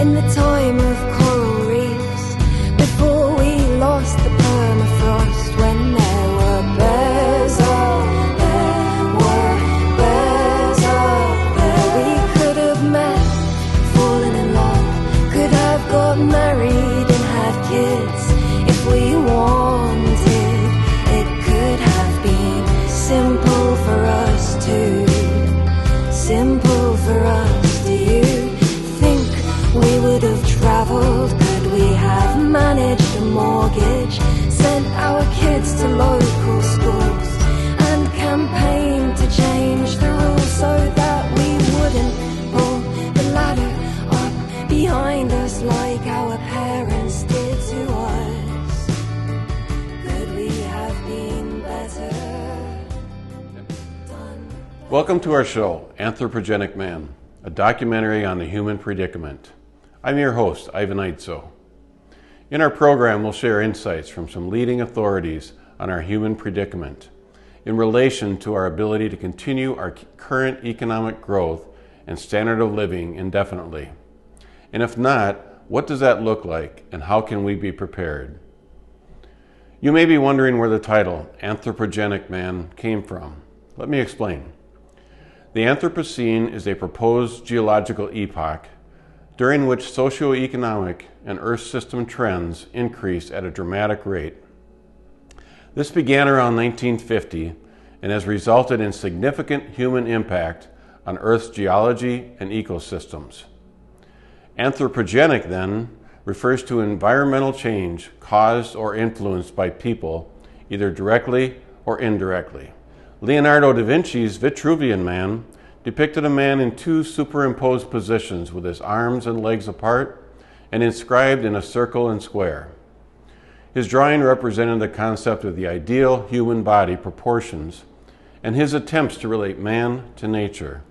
in the time of coral reefs, before we lost the permafrost, when there were bears up there, we could have met, fallen in love, could have got married and had kids if we wanted. It could have been simple for us too, simple for us. Do you think we would have traveled? Could we have managed a mortgage, sent our kids to local schools, and campaigned to change the rules so that we wouldn't pull the ladder up behind us like our parents did to us? Could we have been better done? Welcome to our show, Anthropogenic Man, a documentary on the human predicament. I'm your host, Ivan Eitzo. In our program, we'll share insights from some leading authorities on our human predicament in relation to our ability to continue our current economic growth and standard of living indefinitely. And if not, what does that look like and how can we be prepared? You may be wondering where the title, Anthropogenic Man, came from. Let me explain. The Anthropocene is a proposed geological epoch during which socioeconomic and Earth system trends increase at a dramatic rate. This began around 1950 and has resulted in significant human impact on Earth's geology and ecosystems. Anthropogenic, then, refers to environmental change caused or influenced by people, either directly or indirectly. Leonardo da Vinci's Vitruvian Man depicted a man in two superimposed positions with his arms and legs apart and inscribed in a circle and square. His drawing represented the concept of the ideal human body proportions and his attempts to relate man to nature.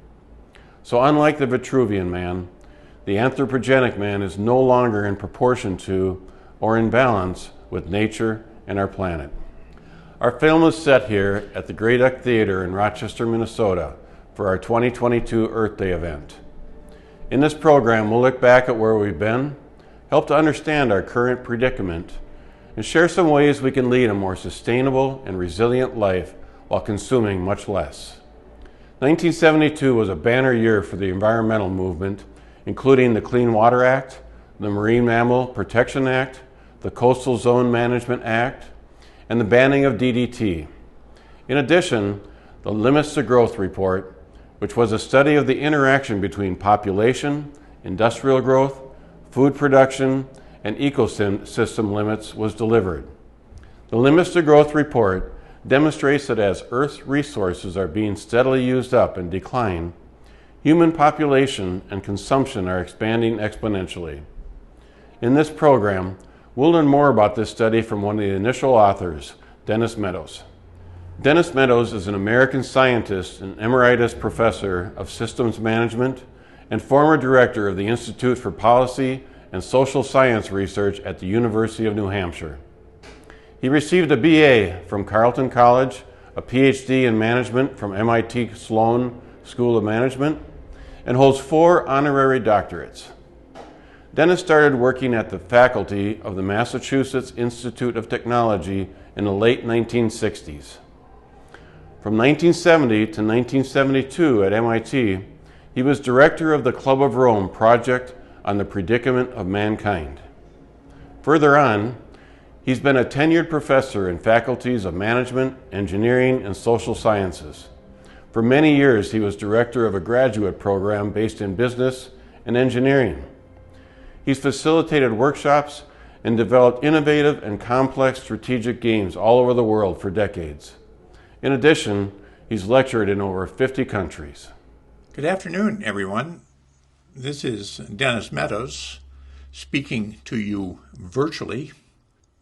So unlike the Vitruvian Man, the Anthropogenic Man is no longer in proportion to or in balance with nature and our planet. Our film is set here at the Great Theater in Rochester, Minnesota for our 2022 Earthday event. In this program, we'll look back at where we've been, help to understand our current predicament, and share some ways we can lead a more sustainable and resilient life while consuming much less. 1972 was a banner year for the environmental movement, including the Clean Water Act, the Marine Mammal Protection Act, the Coastal Zone Management Act, and the banning of DDT. In addition, the Limits to Growth report, which was a study of the interaction between population, industrial growth, food production, and ecosystem limits, was delivered. The Limits to Growth report demonstrates that as Earth's resources are being steadily used up and decline, human population and consumption are expanding exponentially. In this program, we'll learn more about this study from one of the initial authors, Dennis Meadows. Dennis Meadows is an American scientist and emeritus professor of systems management and former director of the Institute for Policy and Social Science Research at the University of New Hampshire. He received a BA from Carleton College, a PhD in management from MIT Sloan School of Management, and holds 4 honorary doctorates. Dennis started working at the faculty of the Massachusetts Institute of Technology in the late 1960s. From 1970 to 1972 at MIT, he was director of the Club of Rome project on the predicament of mankind. Further on, he's been a tenured professor in faculties of management, engineering, and social sciences. For many years, he was director of a graduate program based in business and engineering. He's facilitated workshops and developed innovative and complex strategic games all over the world for decades. In addition, he's lectured in over 50 countries. Good afternoon, everyone. This is Dennis Meadows speaking to you virtually.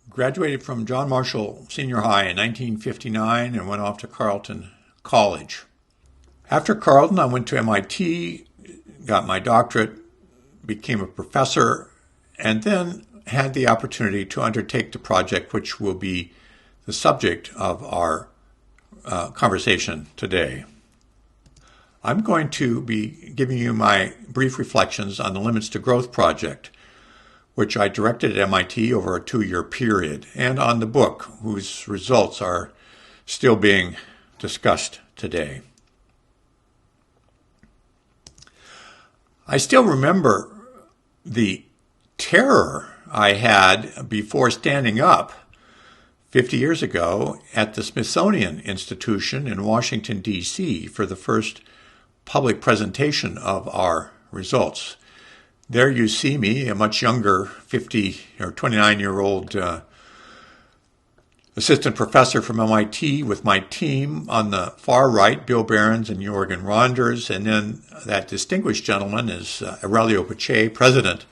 Graduated from John Marshall Senior High in 1959 and went off to Carleton College. After Carleton, I went to MIT, got my doctorate, became a professor, and then had the opportunity to undertake the project which will be the subject of our conversation today. I'm going to be giving you my brief reflections on the Limits to Growth project, which I directed at MIT over a 2-year period, and on the book, whose results are still being discussed today. I still remember the terror I had before standing up 50 years ago at the Smithsonian Institution in Washington, D.C. for the first public presentation of our results. There you see me, a much younger 50 or 29-year-old assistant professor from MIT with my team. On the far right, Bill Behrens and Jorgen Ronders, and then that distinguished gentleman is Aurelio Pache, president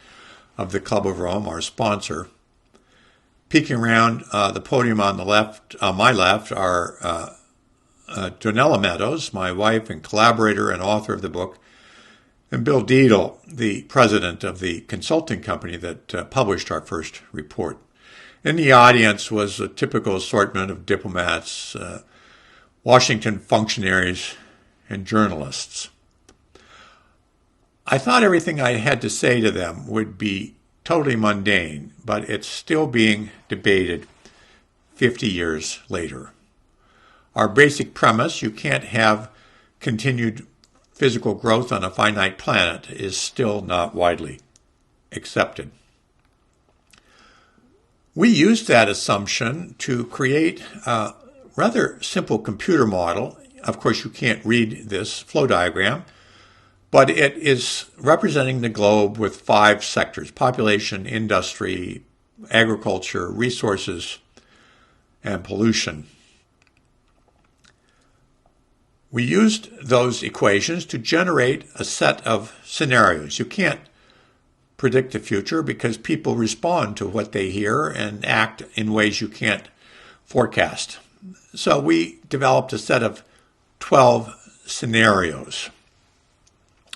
of the Club of Rome, our sponsor. Peeking around the podium on the left, on my left, are Dennis Meadows, my wife and collaborator and author of the book, and Bill Dietl, the president of the consulting company that published our first report. In the audience was a typical assortment of diplomats, Washington functionaries, and journalists. I thought everything I had to say to them would be totally mundane, but it's still being debated 50 years later. Our basic premise, you can't have continued physical growth on a finite planet, is still not widely accepted. We used that assumption to create a rather simple computer model. Of course, you can't read this flow diagram, but it is representing the globe with 5 sectors: population, industry, agriculture, resources, and pollution. We used those equations to generate a set of scenarios. You can't predict the future because people respond to what they hear and act in ways you can't forecast. So we developed a set of 12 scenarios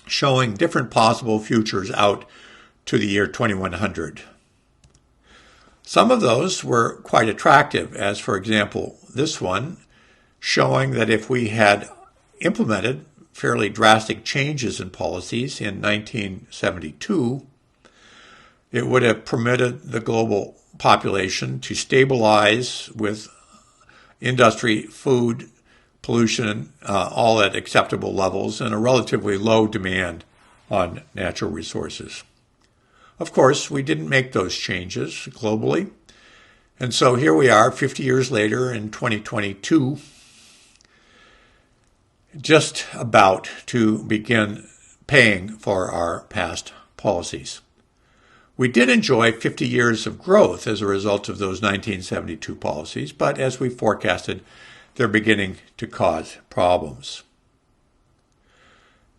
showing different possible futures out to the year 2100. Some of those were quite attractive, as for example this one, showing that if we had implemented fairly drastic changes in policies in 1972, it would have permitted the global population to stabilize with industry, food, pollution, all at acceptable levels, and a relatively low demand on natural resources. Of course, we didn't make those changes globally, and so here we are 50 years later in 2022, just about to begin paying for our past policies. We did enjoy 50 years of growth as a result of those 1972 policies, but as we forecasted, they're beginning to cause problems.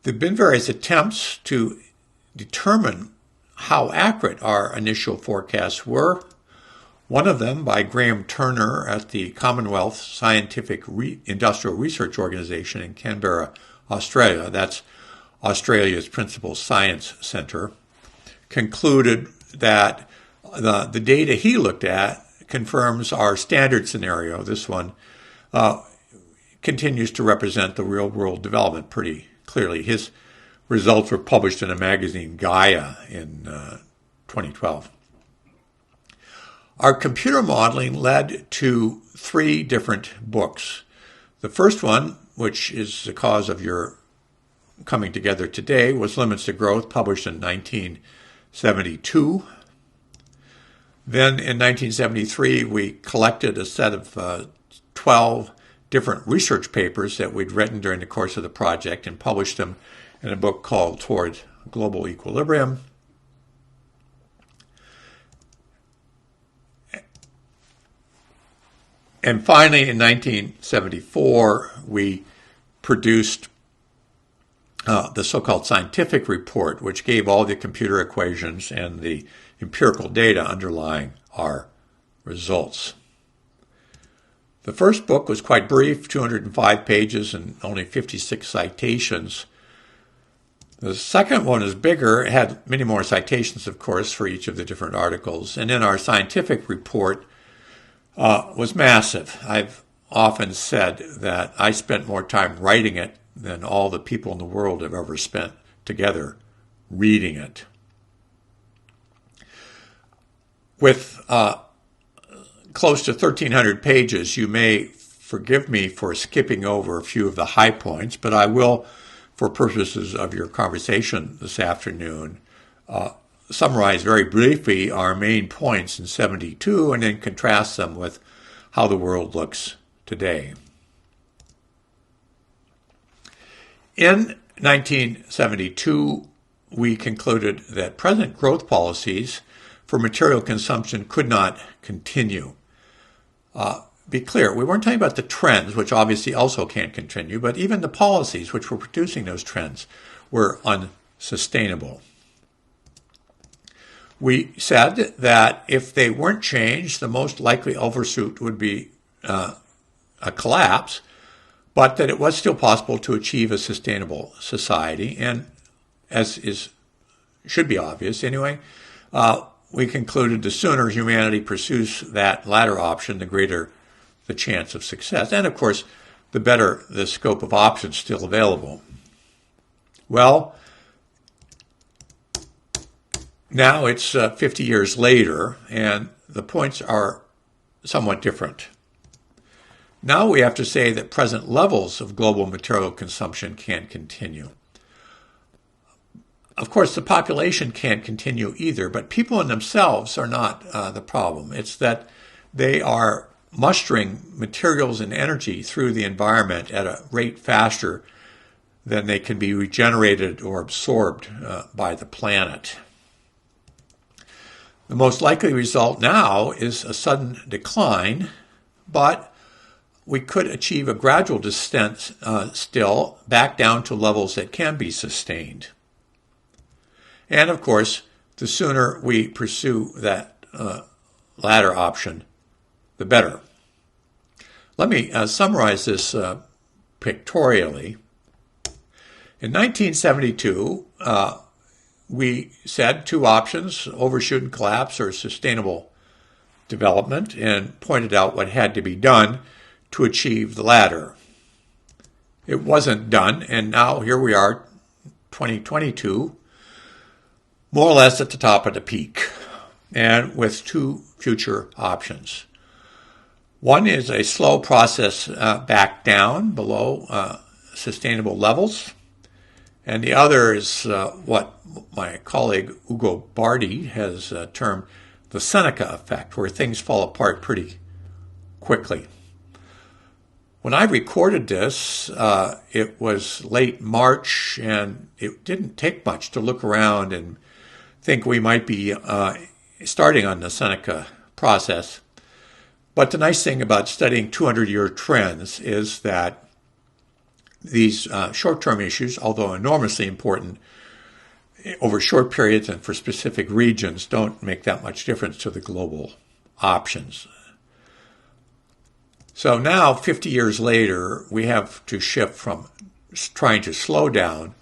There have been various attempts to determine how accurate our initial forecasts were. One of them by Graham Turner at the Commonwealth Scientific Industrial Research Organization in Canberra, Australia. That's Australia's principal science center. Concluded that the data he looked at confirms our standard scenario. This one continues to represent the real-world development pretty clearly. His results were published in a magazine, Gaia, in 2012. Our computer modeling led to 3 different books. The first one, which is the cause of your coming together today, was Limits to Growth, published in 1972. Then in 1973, we collected a set of 12 different research papers that we'd written during the course of the project and published them in a book called Toward Global Equilibrium. And finally, in 1974, we produced the so-called scientific report, which gave all the computer equations and the empirical data underlying our results. The first book was quite brief, 205 pages and only 56 citations. The second one is bigger. It had many more citations, of course, for each of the different articles. And then our scientific report was massive. I've often said that I spent more time writing it than all the people in the world have ever spent together reading it. With close to 1,300 pages, you may forgive me for skipping over a few of the high points, but I will, for purposes of your conversation this afternoon, summarize very briefly our main points in 72 and then contrast them with how the world looks today. In 1972, we concluded that present growth policies for material consumption could not continue. Be clear, we weren't talking about the trends, which obviously also can't continue, but even the policies which were producing those trends were unsustainable. We said that if they weren't changed, the most likely overshoot would be a collapse, but that it was still possible to achieve a sustainable society. And as should be obvious anyway, we concluded the sooner humanity pursues that latter option, the greater the chance of success. And of course, the better the scope of options still available. Well, now it's 50 years later, and the points are somewhat different. Now we have to say that present levels of global material consumption can't continue. Of course, the population can't continue either, but people in themselves are not the problem. It's that they are mustering materials and energy through the environment at a rate faster than they can be regenerated or absorbed by the planet. The most likely result now is a sudden decline, but we could achieve a gradual descent still back down to levels that can be sustained. And of course, the sooner we pursue that latter option, the better. Let me summarize this pictorially. In 1972, we said two options, overshoot and collapse or sustainable development, and pointed out what had to be done to achieve the latter. It wasn't done, and now here we are, 2022, more or less at the top of the peak, and with two future options. One is a slow process back down below sustainable levels, and the other is what my colleague Ugo Bardi has termed the Seneca effect, where things fall apart pretty quickly. When I recorded this, it was late March, and it didn't take much to look around and think we might be starting on the Seneca process. But the nice thing about studying 200-year trends is that these short-term issues, although enormously important over short periods and for specific regions, don't make that much difference to the global options. So now, 50 years later, we have to shift from trying to slow down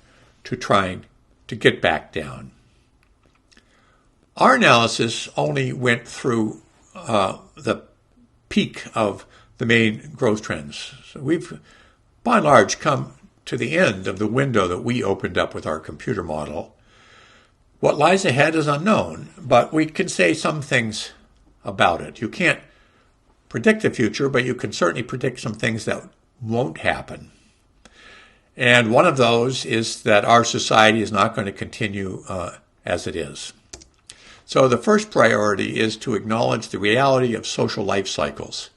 to trying to get back down. Our analysis only went through the peak of the main growth trends. So we've, by and large, come to the end of the window that we opened up with our computer model. What lies ahead is unknown, but we can say some things about it. You can't predict the future, but you can certainly predict some things that won't happen. And one of those is that our society is not going to continue as it is. So the first priority is to acknowledge the reality of social life cycles.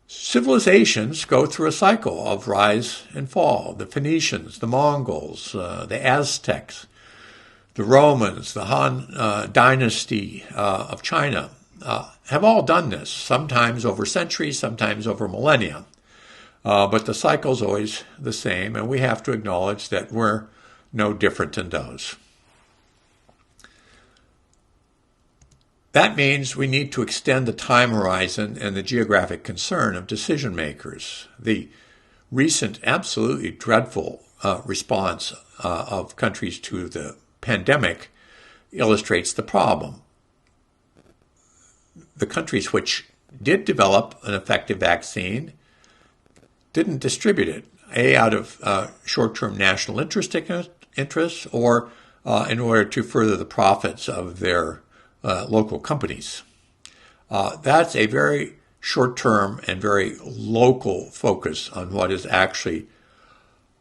Civilizations go through a cycle of rise and fall. The Phoenicians, the Mongols, the Aztecs, the Romans, the Han dynasty of China have all done this, sometimes over centuries, sometimes over millennia. But the cycle's always the same, and we have to acknowledge that we're no different than those. That means we need to extend the time horizon and the geographic concern of decision makers. The recent absolutely dreadful response of countries to the pandemic illustrates the problem. The countries which did develop an effective vaccine didn't distribute it out of short-term national interests, or in order to further the profits of their local companies. That's a very short-term and very local focus on what is actually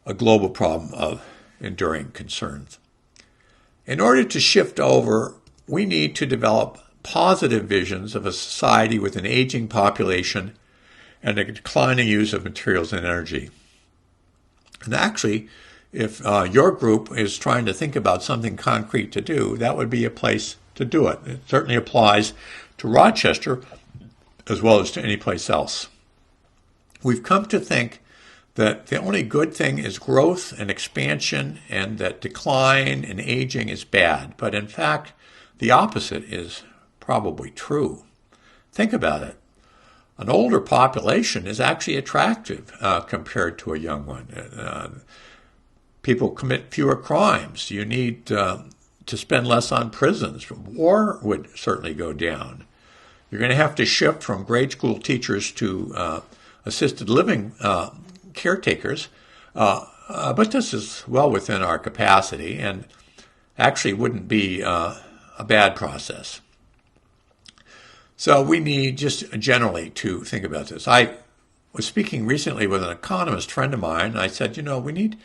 a global problem of enduring concerns. In order to shift over, we need to develop positive visions of a society with an aging population and a declining use of materials and energy. And actually, if your group is trying to think about something concrete to do, that would be a place to do it. It certainly applies to Rochester as well as to any place else. We've come to think that the only good thing is growth and expansion, and that decline and aging is bad. But in fact, the opposite is probably true. Think about it. An older population is actually attractive compared to a young one. People commit fewer crimes. You need to spend less on prisons. War would certainly go down. You're going to have to shift from grade school teachers to assisted living caretakers, but this is well within our capacity and actually wouldn't be a bad process. So we need just generally to think about this. I was speaking recently with an economist friend of mine, and I said, we need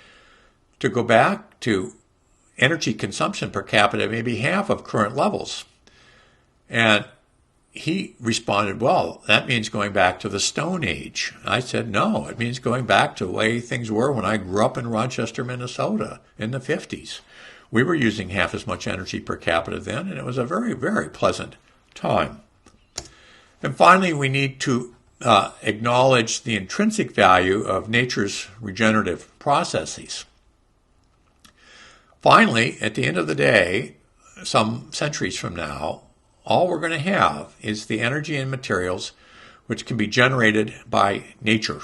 to go back to energy consumption per capita maybe half of current levels. And he responded, well, that means going back to the Stone Age. I said, no, it means going back to the way things were when I grew up in Rochester, Minnesota in the 50s. We were using half as much energy per capita then, and it was a very, very pleasant time. And finally, we need to acknowledge the intrinsic value of nature's regenerative processes. Finally, at the end of the day, some centuries from now, all we're going to have is the energy and materials which can be generated by nature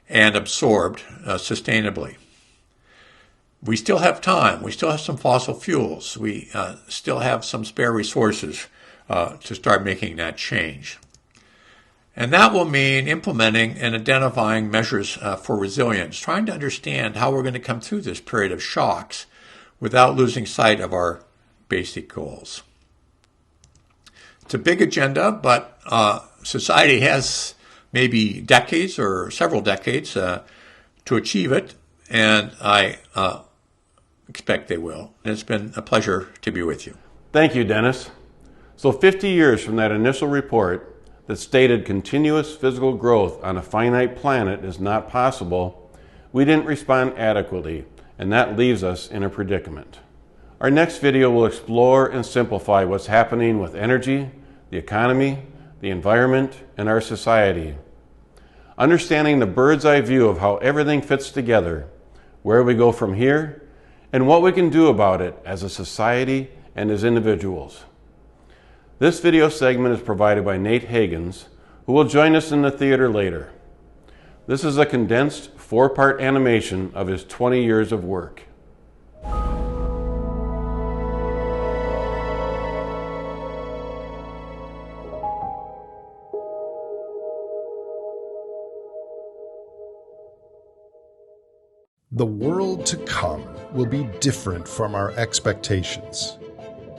and absorbed sustainably. We still have time. We still have some fossil fuels. We still have some spare resources to start making that change. And that will mean implementing and identifying measures for resilience, trying to understand how we're going to come through this period of shocks without losing sight of our basic goals. It's a big agenda, but society has maybe decades or several decades to achieve it, and I expect they will. And it's been a pleasure to be with you. Thank you, Dennis. So 50 years from that initial report that stated continuous physical growth on a finite planet is not possible, we didn't respond adequately, and that leaves us in a predicament. Our next video will explore and simplify what's happening with energy, the economy, the environment, and our society. Understanding the bird's eye view of how everything fits together, where we go from here, and what we can do about it as a society and as individuals. This video segment is provided by Nate Hagens, who will join us in the theater later. This is a condensed 4-part animation of his 20 years of work. The world to come will be different from our expectations.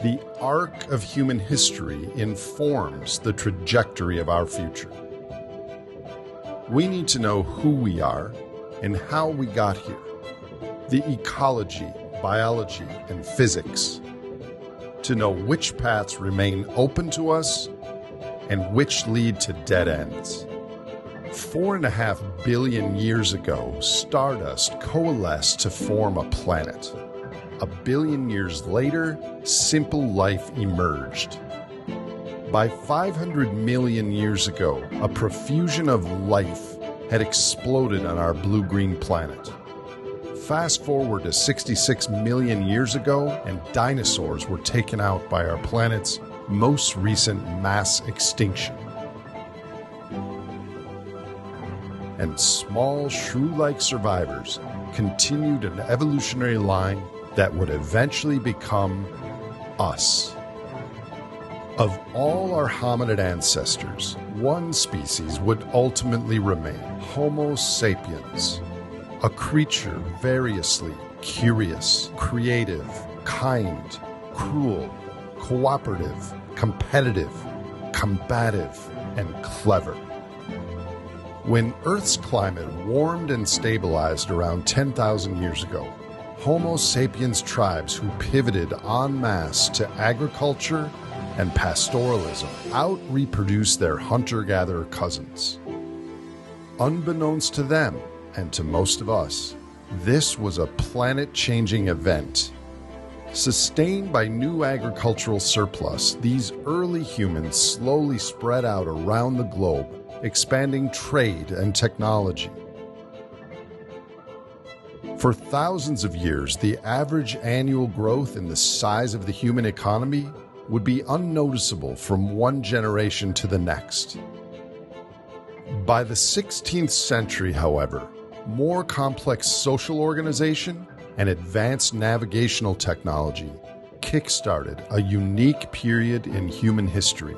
The arc of human history informs the trajectory of our future. We need to know who we are and how we got here. The ecology, biology, and physics. To know which paths remain open to us and which lead to dead ends. 4.5 billion years ago, stardust coalesced to form a planet. 1 billion years later, simple life emerged. By 500 million years ago, a profusion of life had exploded on our blue-green planet. Fast forward to 66 million years ago, and dinosaurs were taken out by our planet's most recent mass extinction. And small shrew-like survivors continued an evolutionary line that would eventually become us. Of all our hominid ancestors, one species would ultimately remain, Homo sapiens, a creature variously curious, creative, kind, cruel, cooperative, competitive, combative, and clever. When Earth's climate warmed and stabilized around 10,000 years ago, Homo sapiens tribes who pivoted en masse to agriculture and pastoralism out-reproduced their hunter-gatherer cousins. Unbeknownst to them, and to most of us, this was a planet-changing event. Sustained by new agricultural surplus, these early humans slowly spread out around the globe, expanding trade and technology. For thousands of years, the average annual growth in the size of the human economy would be unnoticeable from one generation to the next. By the 16th century, however, more complex social organization and advanced navigational technology kick-started a unique period in human history.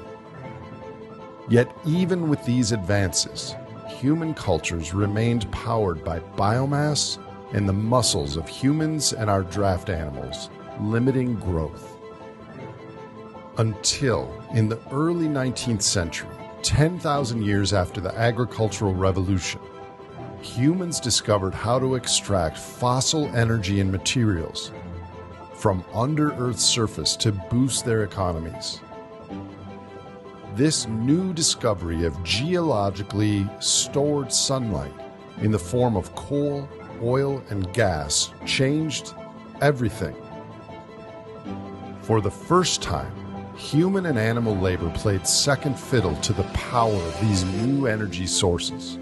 Yet even with these advances, human cultures remained powered by biomass and the muscles of humans and our draft animals, limiting growth. Until, in the early 19th century, 10,000 years after the agricultural revolution, humans discovered how to extract fossil energy and materials from under Earth's surface to boost their economies. This new discovery of geologically stored sunlight in the form of coal, oil, and gas changed everything. For the first time, human and animal labor played second fiddle to the power of these new energy sources.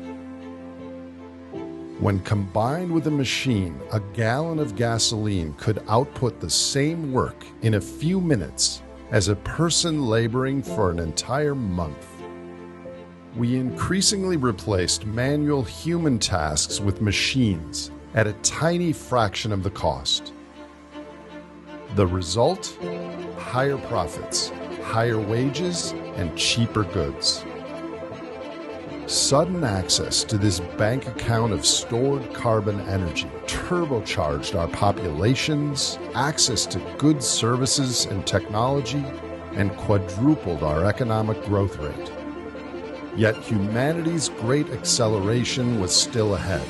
When combined with a machine, a gallon of gasoline could output the same work in a few minutes as a person laboring for an entire month. We increasingly replaced manual human tasks with machines at a tiny fraction of the cost. The result? Higher profits, higher wages, and cheaper goods. Sudden access to this bank account of stored carbon energy turbocharged our populations, access to goods, services, and technology, and quadrupled our economic growth rate. Yet humanity's great acceleration was still ahead.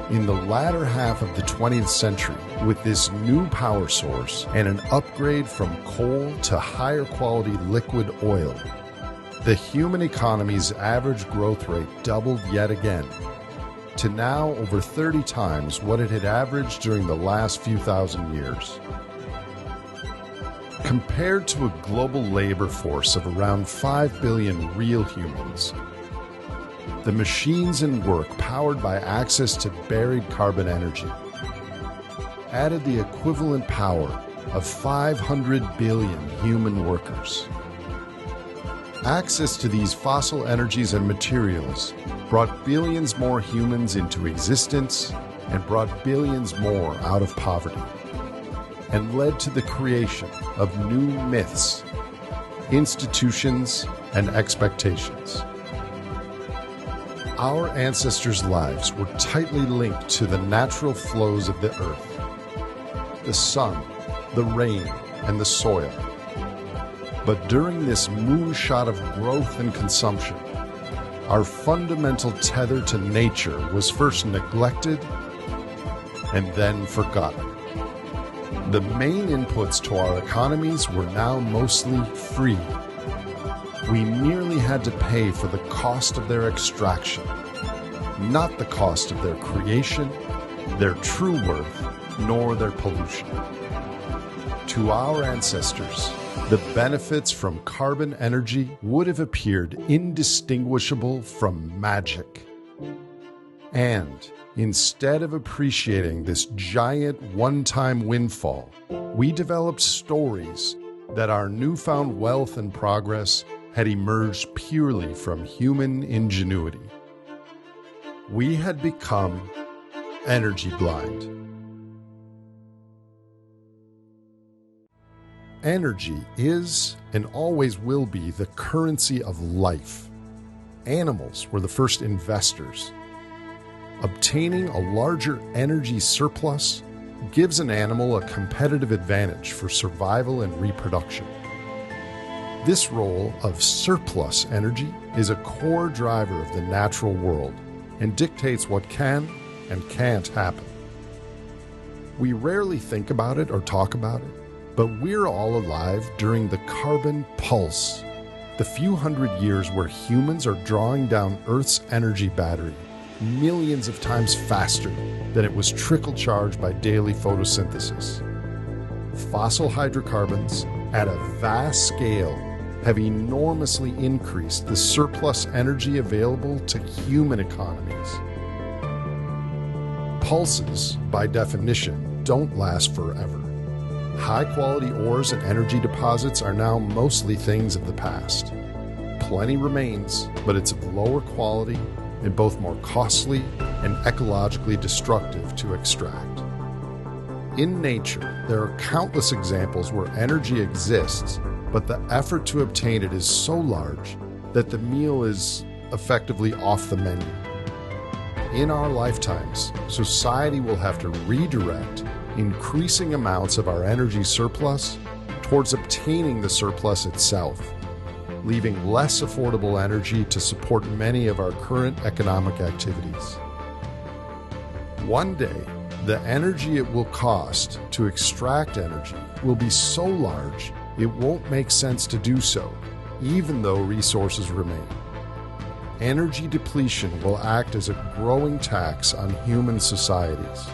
In the latter half of the 20th century, with this new power source and an upgrade from coal to higher quality liquid oil, the human economy's average growth rate doubled yet again, to now over 30 times what it had averaged during the last few thousand years. Compared to a global labor force of around 5 billion real humans, the machines and work powered by access to buried carbon energy added the equivalent power of 500 billion human workers. Access to these fossil energies and materials brought billions more humans into existence and brought billions more out of poverty, and led to the creation of new myths, institutions, and expectations. Our ancestors' lives were tightly linked to the natural flows of the earth, the sun, the rain, and the soil. But during this moonshot of growth and consumption, our fundamental tether to nature was first neglected and then forgotten. The main inputs to our economies were now mostly free. We merely had to pay for the cost of their extraction, not the cost of their creation, their true worth, nor their pollution. To our ancestors, the benefits from carbon energy would have appeared indistinguishable from magic. And instead of appreciating this giant one-time windfall, we developed stories that our newfound wealth and progress had emerged purely from human ingenuity. We had become energy blind. Energy is and always will be the currency of life. Animals were the first investors. obtaining a larger energy surplus gives an animal a competitive advantage for survival and reproduction. This role of surplus energy is a core driver of the natural world and dictates what can and can't happen. We rarely think about it or talk about it, but we're all alive during the carbon pulse, the few hundred years where humans are drawing down Earth's energy battery millions of times faster than it was trickle-charged by daily photosynthesis. Fossil hydrocarbons, at a vast scale, have enormously increased the surplus energy available to human economies. Pulses, by definition, don't last forever. High-quality ores and energy deposits are now mostly things of the past. Plenty remains, but it's of lower quality and both more costly and ecologically destructive to extract. In nature, there are countless examples where energy exists, but the effort to obtain it is so large that the meal is effectively off the menu. In our lifetimes, society will have to redirect increasing amounts of our energy surplus towards obtaining the surplus itself, leaving less affordable energy to support many of our current economic activities. One day, the energy it will cost to extract energy will be so large it won't make sense to do so, even though resources remain. Energy depletion will act as a growing tax on human societies.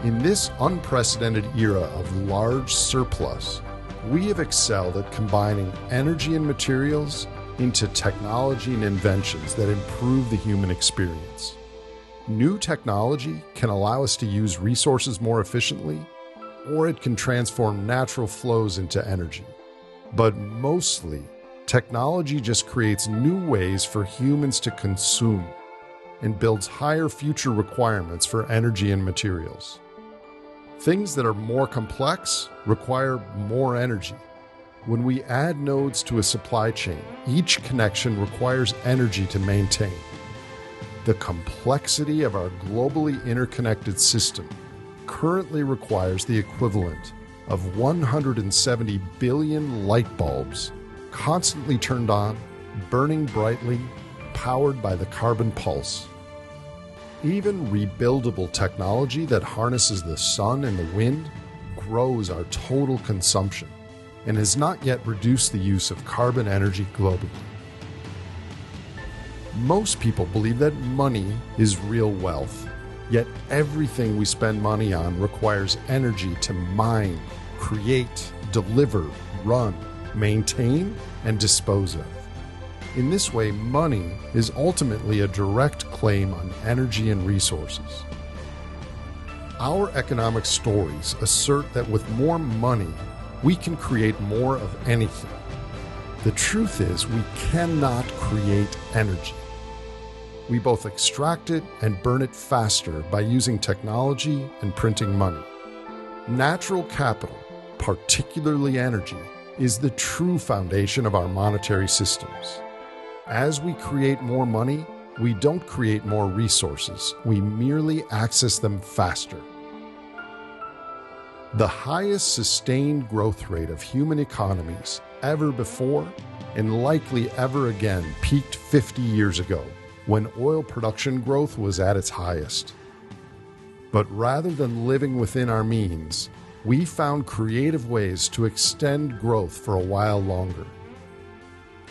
In this unprecedented era of large surplus, we have excelled at combining energy and materials into technology and inventions that improve the human experience. New technology can allow us to use resources more efficiently, or it can transform natural flows into energy. But mostly, technology just creates new ways for humans to consume and builds higher future requirements for energy and materials. Things that are more complex require more energy. When we add nodes to a supply chain, each connection requires energy to maintain. The complexity of our globally interconnected system currently requires the equivalent of 170 billion light bulbs constantly turned on, burning brightly, powered by the carbon pulse. Even rebuildable technology that harnesses the sun and the wind grows our total consumption and has not yet reduced the use of carbon energy globally. Most people believe that money is real wealth, yet everything we spend money on requires energy to mine, create, deliver, run, maintain, and dispose of. In this way, money is ultimately a direct claim on energy and resources. Our economic stories assert that with more money, we can create more of anything. The truth is, we cannot create energy. We both extract it and burn it faster by using technology and printing money. Natural capital, particularly energy, is the true foundation of our monetary systems. As we create more money, we don't create more resources, we merely access them faster. The highest sustained growth rate of human economies ever before, and likely ever again, peaked 50 years ago, when oil production growth was at its highest. But rather than living within our means, we found creative ways to extend growth for a while longer.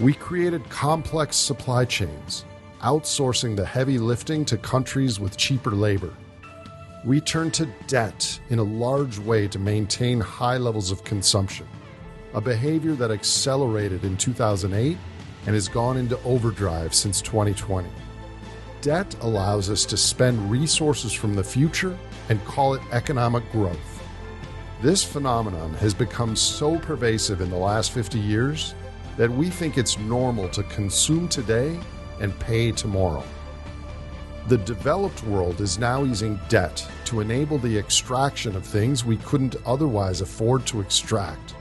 We created complex supply chains, outsourcing the heavy lifting to countries with cheaper labor. We turned to debt in a large way to maintain high levels of consumption, a behavior that accelerated in 2008 and has gone into overdrive since 2020. Debt allows us to spend resources from the future and call it economic growth. This phenomenon has become so pervasive in the last 50 years that we think it's normal to consume today and pay tomorrow. The developed world is now using debt to enable the extraction of things we couldn't otherwise afford to extract,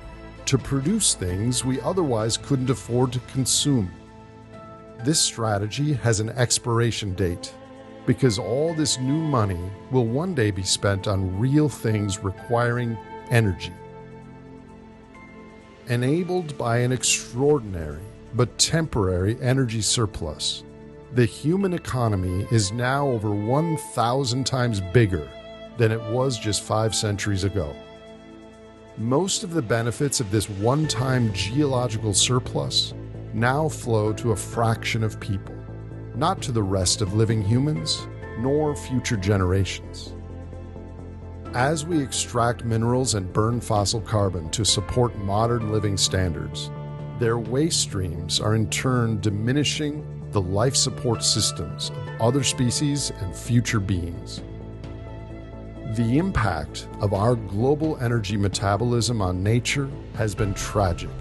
to produce things we otherwise couldn't afford to consume. This strategy has an expiration date because all this new money will one day be spent on real things requiring energy. Enabled by an extraordinary but temporary energy surplus, the human economy is now over 1,000 times bigger than it was just 5 centuries ago. Most of the benefits of this one-time geological surplus now flow to a fraction of people, not to the rest of living humans, nor future generations. As we extract minerals and burn fossil carbon to support modern living standards, their waste streams are in turn diminishing the life support systems of other species and future beings. The impact of our global energy metabolism on nature has been tragic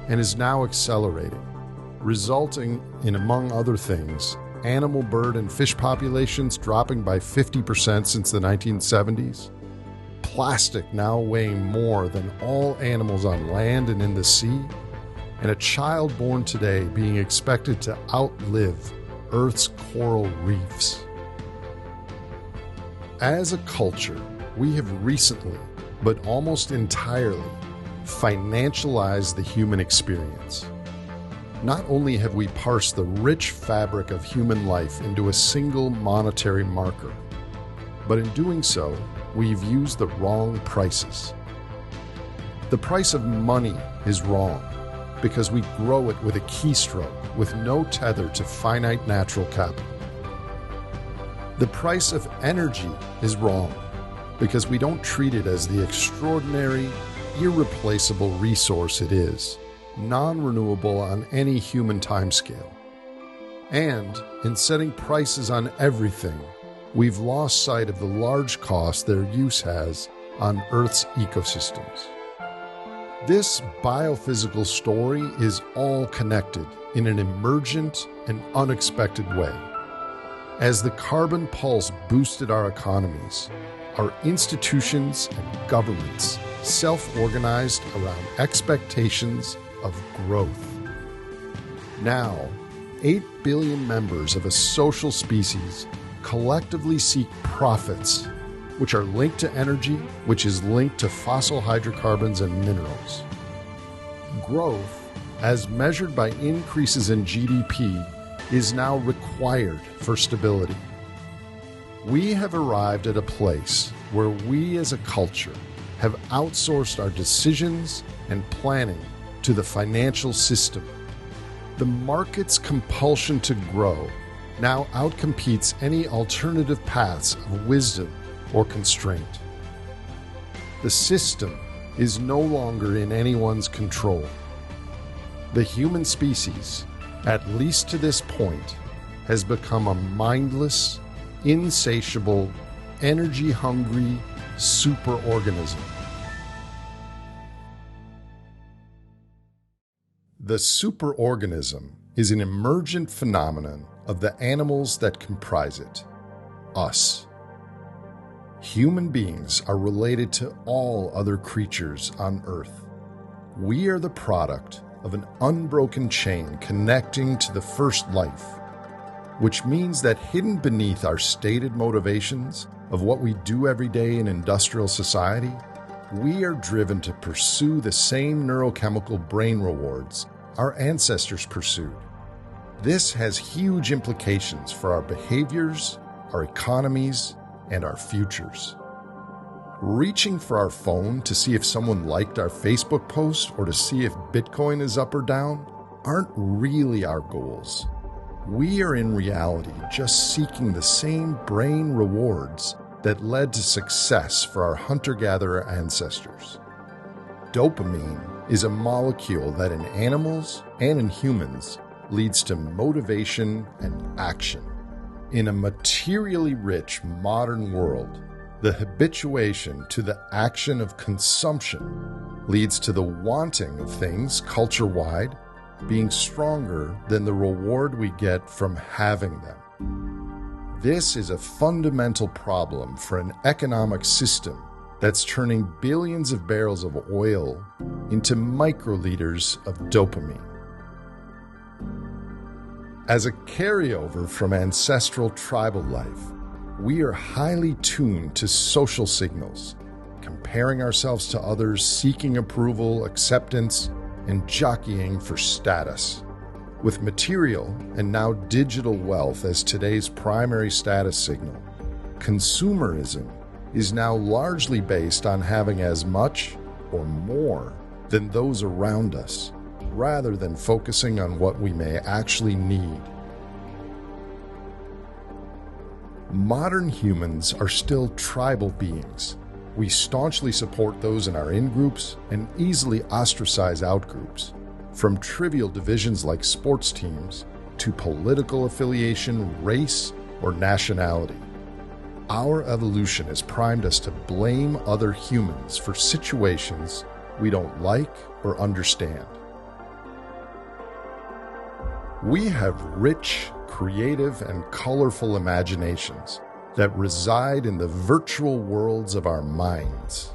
and is now accelerating, resulting in, among other things, animal, bird, and fish populations dropping by 50% since the 1970s, plastic now weighing more than all animals on land and in the sea, and a child born today being expected to outlive Earth's coral reefs. As a culture, we have recently, but almost entirely, financialized the human experience. Not only have we parsed the rich fabric of human life into a single monetary marker, but in doing so, we've used the wrong prices. The price of money is wrong because we grow it with a keystroke with no tether to finite natural capital. The price of energy is wrong because we don't treat it as the extraordinary, irreplaceable resource it is, non-renewable on any human timescale. And in setting prices on everything, we've lost sight of the large cost their use has on Earth's ecosystems. This biophysical story is all connected in an emergent and unexpected way. As the carbon pulse boosted our economies, our institutions and governments self-organized around expectations of growth. Now, 8 billion members of a social species collectively seek profits, which are linked to energy, which is linked to fossil hydrocarbons and minerals. Growth, as measured by increases in GDP, is now required for stability. We have arrived at a place where we as a culture have outsourced our decisions and planning to the financial system. The market's compulsion to grow now outcompetes any alternative paths of wisdom or constraint. The system is no longer in anyone's control. The human species, at least to this point, has become a mindless, insatiable, energy-hungry superorganism. The superorganism is an emergent phenomenon of the animals that comprise it, us. Human beings are related to all other creatures on Earth. We are the product of an unbroken chain connecting to the first life, which means that hidden beneath our stated motivations of what we do every day in industrial society, we are driven to pursue the same neurochemical brain rewards our ancestors pursued. This has huge implications for our behaviors, our economies, and our futures. Reaching for our phone to see if someone liked our Facebook post or to see if Bitcoin is up or down aren't really our goals. We are in reality just seeking the same brain rewards that led to success for our hunter-gatherer ancestors. Dopamine is a molecule that in animals and in humans leads to motivation and action. In a materially rich modern world, the habituation to the action of consumption leads to the wanting of things culture-wide being stronger than the reward we get from having them. This is a fundamental problem for an economic system that's turning billions of barrels of oil into microliters of dopamine. As a carryover from ancestral tribal life, we are highly tuned to social signals, comparing ourselves to others, seeking approval, acceptance, and jockeying for status. With material and now digital wealth as today's primary status signal, consumerism is now largely based on having as much or more than those around us, rather than focusing on what we may actually need. Modern humans are still tribal beings. We staunchly support those in our in-groups and easily ostracize out-groups, from trivial divisions like sports teams to political affiliation, race, or nationality. Our evolution has primed us to blame other humans for situations we don't like or understand. We have rich, creative, and colorful imaginations that reside in the virtual worlds of our minds.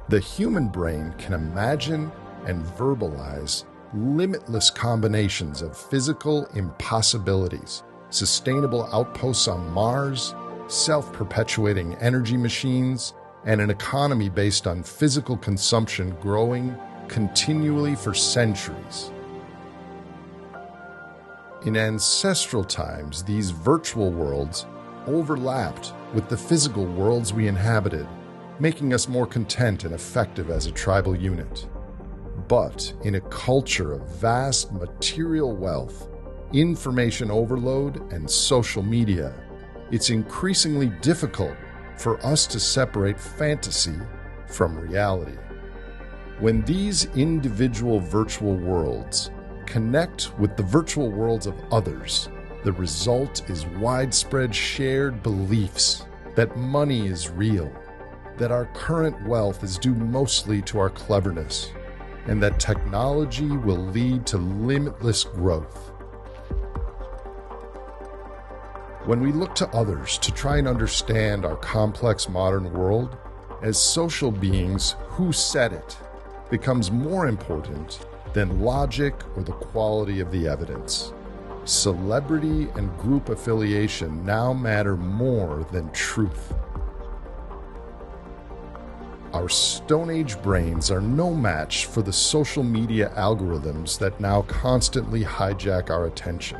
The human brain can imagine and verbalize limitless combinations of physical impossibilities, sustainable outposts on Mars, self-perpetuating energy machines, and an economy based on physical consumption growing continually for centuries. In ancestral times, these virtual worlds overlapped with the physical worlds we inhabited, making us more content and effective as a tribal unit. But in a culture of vast material wealth, information overload, and social media, it's increasingly difficult for us to separate fantasy from reality. When these individual virtual worlds connect with the virtual worlds of others, the result is widespread shared beliefs that money is real, that our current wealth is due mostly to our cleverness, and that technology will lead to limitless growth. When we look to others to try and understand our complex modern world, as social beings, who said it becomes more important than logic or the quality of the evidence. Celebrity and group affiliation now matter more than truth. Our Stone Age brains are no match for the social media algorithms that now constantly hijack our attention.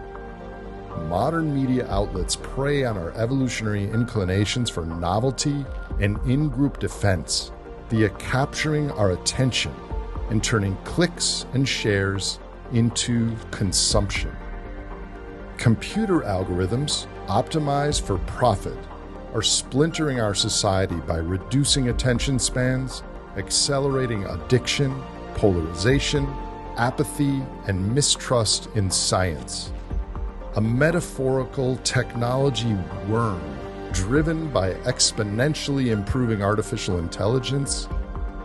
Modern media outlets prey on our evolutionary inclinations for novelty and in-group defense via capturing our attention and turning clicks and shares into consumption. Computer algorithms optimized for profit are splintering our society by reducing attention spans, accelerating addiction, polarization, apathy, and mistrust in science. A metaphorical technology worm driven by exponentially improving artificial intelligence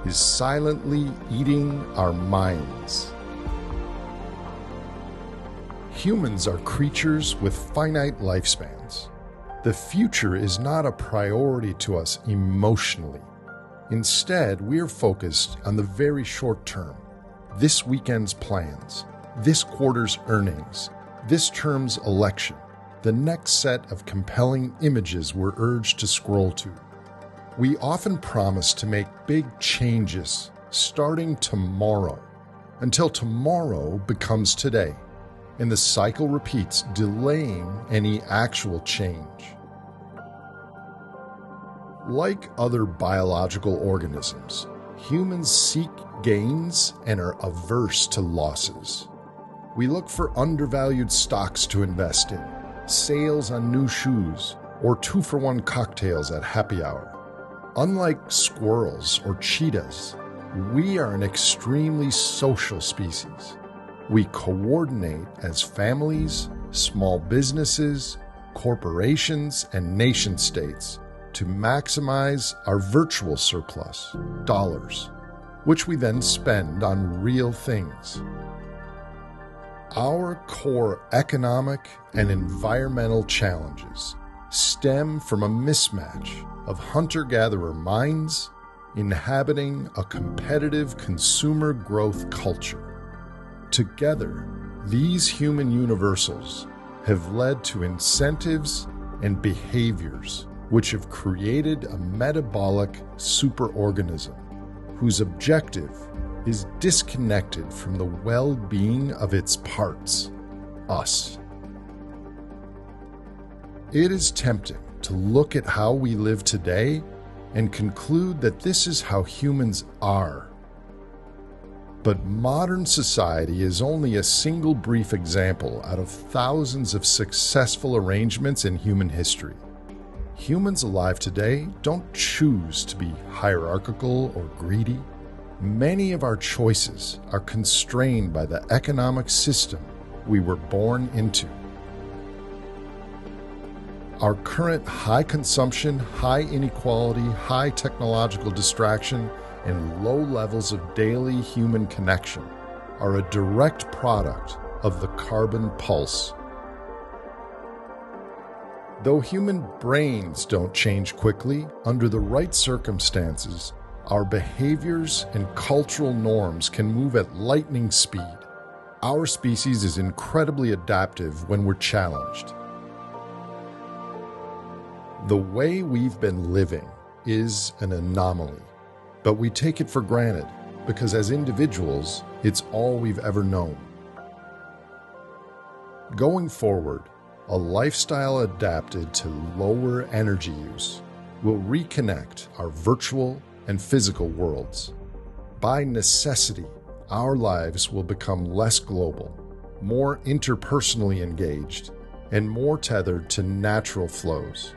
is silently eating our minds. Humans are creatures with finite lifespans. The future is not a priority to us emotionally. Instead, we are focused on the very short term, this weekend's plans, this quarter's earnings, this term's election, the next set of compelling images we're urged to scroll to. We often promise to make big changes starting tomorrow, until tomorrow becomes today, and the cycle repeats, delaying any actual change. Like other biological organisms, humans seek gains and are averse to losses. We look for undervalued stocks to invest in, sales on new shoes, or 2-for-1 cocktails at happy hour. Unlike squirrels or cheetahs, we are an extremely social species. We coordinate as families, small businesses, corporations, and nation-states to maximize our virtual surplus, dollars, which we then spend on real things. Our core economic and environmental challenges stem from a mismatch of hunter-gatherer minds inhabiting a competitive consumer growth culture. Together, These human universals have led to incentives and behaviors which have created a metabolic superorganism whose objective is disconnected from the well-being of its parts, us. It is tempting to look at how we live today and conclude that this is how humans are. But modern society is only a single brief example out of thousands of successful arrangements in human history. Humans alive today don't choose to be hierarchical or greedy. Many of our choices are constrained by the economic system we were born into. Our current high consumption, high inequality, high technological distraction, and low levels of daily human connection are a direct product of the carbon pulse. Though human brains don't change quickly, under the right circumstances, our behaviors and cultural norms can move at lightning speed. Our species is incredibly adaptive when we're challenged. The way we've been living is an anomaly, but we take it for granted because as individuals, it's all we've ever known. Going forward, a lifestyle adapted to lower energy use will reconnect our virtual and physical worlds. By necessity, our lives will become less global, more interpersonally engaged, and more tethered to natural flows.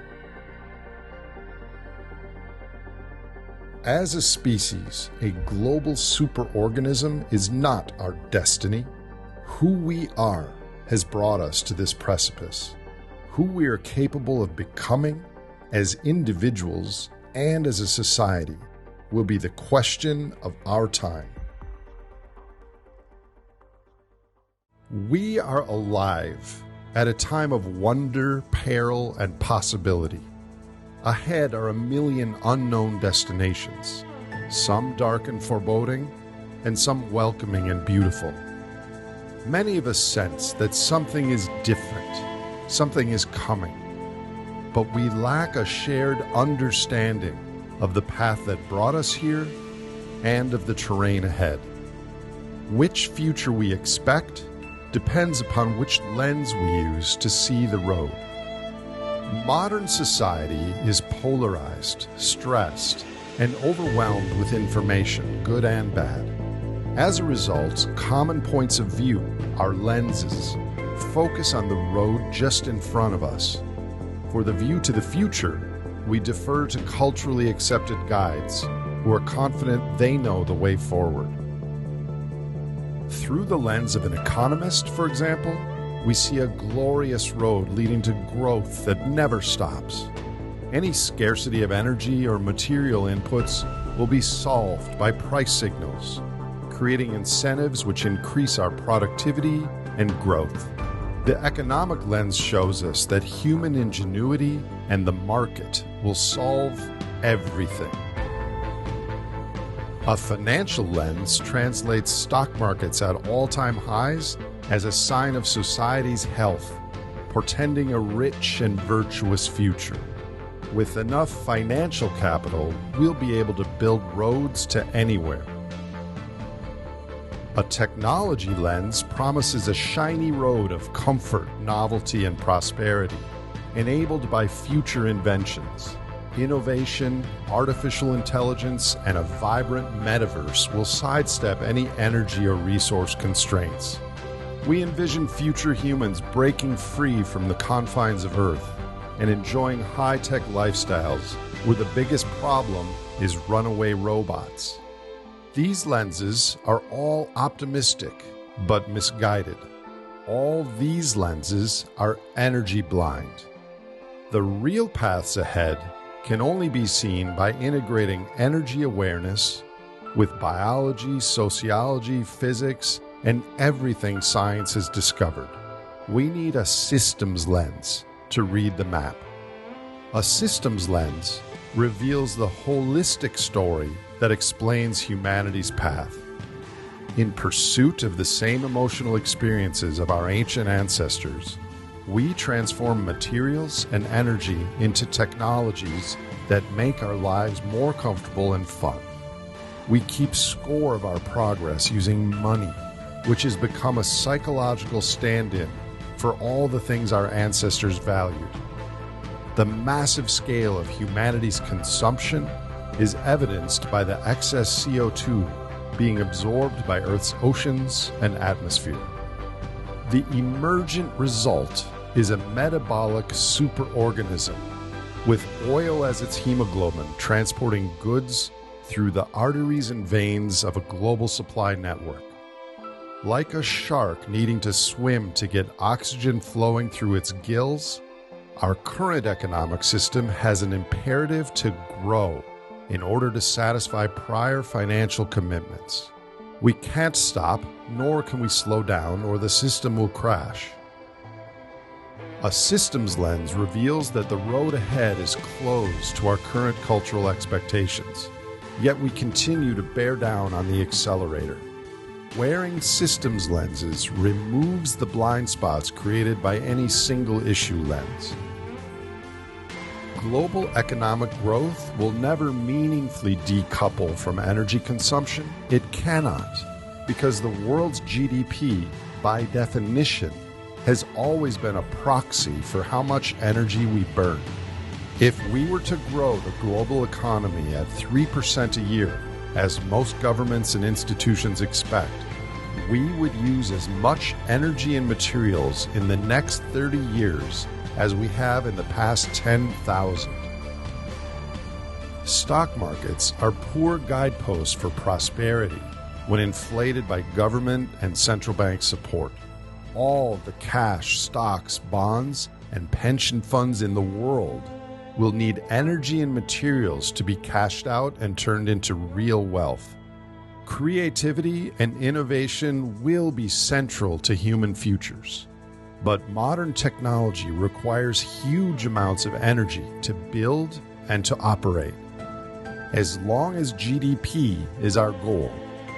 As a species, a global superorganism is not our destiny. Who we are has brought us to this precipice. Who we are capable of becoming as individuals and as a society will be the question of our time. We are alive at a time of wonder, peril, and possibility. Ahead are a million unknown destinations, some dark and foreboding, and some welcoming and beautiful. Many of us sense that something is different, something is coming, but we lack a shared understanding of the path that brought us here and of the terrain ahead. Which future we expect depends upon which lens we use to see the road. Modern society is polarized, stressed, and overwhelmed with information, good and bad. As a result, common points of view, our lenses, focus on the road just in front of us. For the view to the future, we defer to culturally accepted guides who are confident they know the way forward. Through the lens of an economist, for example, we see a glorious road leading to growth that never stops. Any scarcity of energy or material inputs will be solved by price signals, creating incentives which increase our productivity and growth. The economic lens shows us that human ingenuity and the market will solve everything. A financial lens translates stock markets at all-time highs as a sign of society's health, portending a rich and virtuous future. With enough financial capital, we'll be able to build roads to anywhere. A technology lens promises a shiny road of comfort, novelty, and prosperity, enabled by future inventions. Innovation, artificial intelligence, and a vibrant metaverse will sidestep any energy or resource constraints. We envision future humans breaking free from the confines of Earth and enjoying high-tech lifestyles where the biggest problem is runaway robots. These lenses are all optimistic but misguided. All these lenses are energy blind. The real paths ahead can only be seen by integrating energy awareness with biology, sociology, physics, and everything science has discovered. We need a systems lens to read the map. A systems lens reveals the holistic story that explains humanity's path. In pursuit of the same emotional experiences of our ancient ancestors, we transform materials and energy into technologies that make our lives more comfortable and fun. We keep score of our progress using money, which has become a psychological stand-in for all the things our ancestors valued. The massive scale of humanity's consumption is evidenced by the excess CO2 being absorbed by Earth's oceans and atmosphere. The emergent result is a metabolic superorganism with oil as its hemoglobin transporting goods through the arteries and veins of a global supply network. Like a shark needing to swim to get oxygen flowing through its gills, our current economic system has an imperative to grow in order to satisfy prior financial commitments. We can't stop, nor can we slow down, or the system will crash. A systems lens reveals that the road ahead is closed to our current cultural expectations, yet we continue to bear down on the accelerator. Wearing systems lenses removes the blind spots created by any single issue lens. Global economic growth will never meaningfully decouple from energy consumption. It cannot, because the world's GDP, by definition, has always been a proxy for how much energy we burn. If we were to grow the global economy at 3% a year, as most governments and institutions expect, we would use as much energy and materials in the next 30 years as we have in the past 10,000. Stock markets are poor guideposts for prosperity when inflated by government and central bank support. All the cash, stocks, bonds, and pension funds in the world will need energy and materials to be cashed out and turned into real wealth. Creativity and innovation will be central to human futures. But modern technology requires huge amounts of energy to build and to operate. As long as GDP is our goal,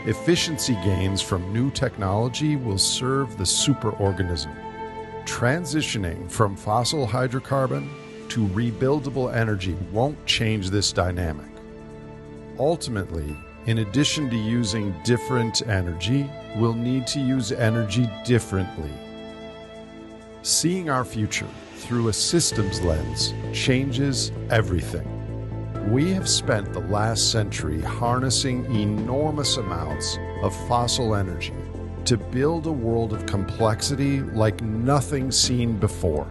efficiency gains from new technology will serve the superorganism. Transitioning from fossil hydrocarbon to rebuildable energy won't change this dynamic. Ultimately, in addition to using different energy, we'll need to use energy differently. Seeing our future through a systems lens changes everything. We have spent the last century harnessing enormous amounts of fossil energy to build a world of complexity like nothing seen before.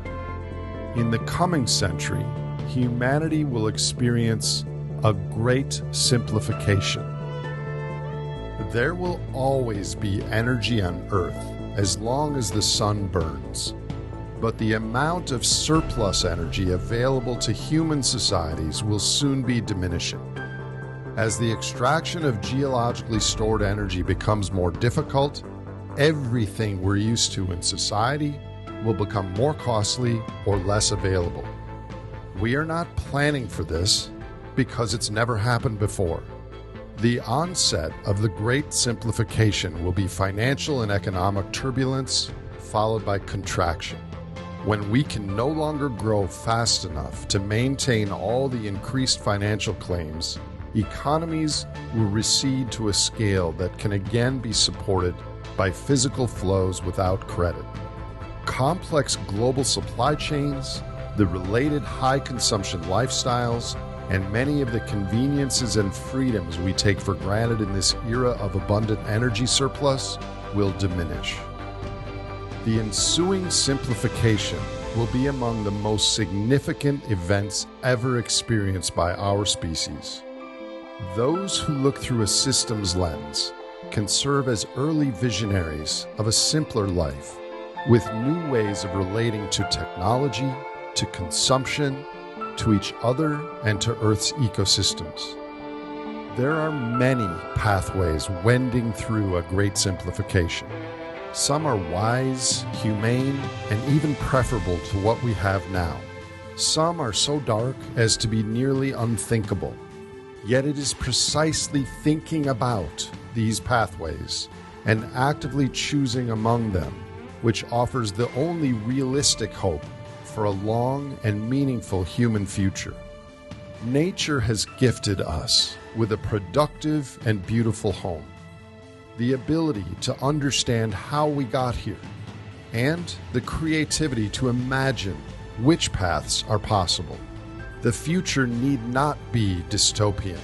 In the coming century, humanity will experience a great simplification. There will always be energy on Earth as long as the sun burns. But the amount of surplus energy available to human societies will soon be diminishing. As the extraction of geologically stored energy becomes more difficult, everything we're used to in society will become more costly or less available. We are not planning for this because it's never happened before. The onset of the Great Simplification will be financial and economic turbulence, followed by contraction. When we can no longer grow fast enough to maintain all the increased financial claims, economies will recede to a scale that can again be supported by physical flows without credit. Complex global supply chains, the related high-consumption lifestyles, and many of the conveniences and freedoms we take for granted in this era of abundant energy surplus will diminish. The ensuing simplification will be among the most significant events ever experienced by our species. Those who look through a systems lens can serve as early visionaries of a simpler life, with new ways of relating to technology, to consumption, to each other, and to Earth's ecosystems. There are many pathways wending through a great simplification. Some are wise, humane, and even preferable to what we have now. Some are so dark as to be nearly unthinkable. Yet it is precisely thinking about these pathways and actively choosing among them, which offers the only realistic hope for a long and meaningful human future. Nature has gifted us with a productive and beautiful home, the ability to understand how we got here, and the creativity to imagine which paths are possible. The future need not be dystopian,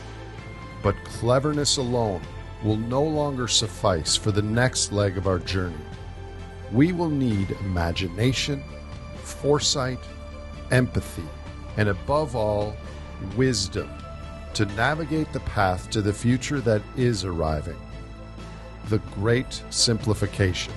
but cleverness alone will no longer suffice for the next leg of our journey. We will need imagination, foresight, empathy, and above all, wisdom to navigate the path to the future that is arriving. The Great Simplification.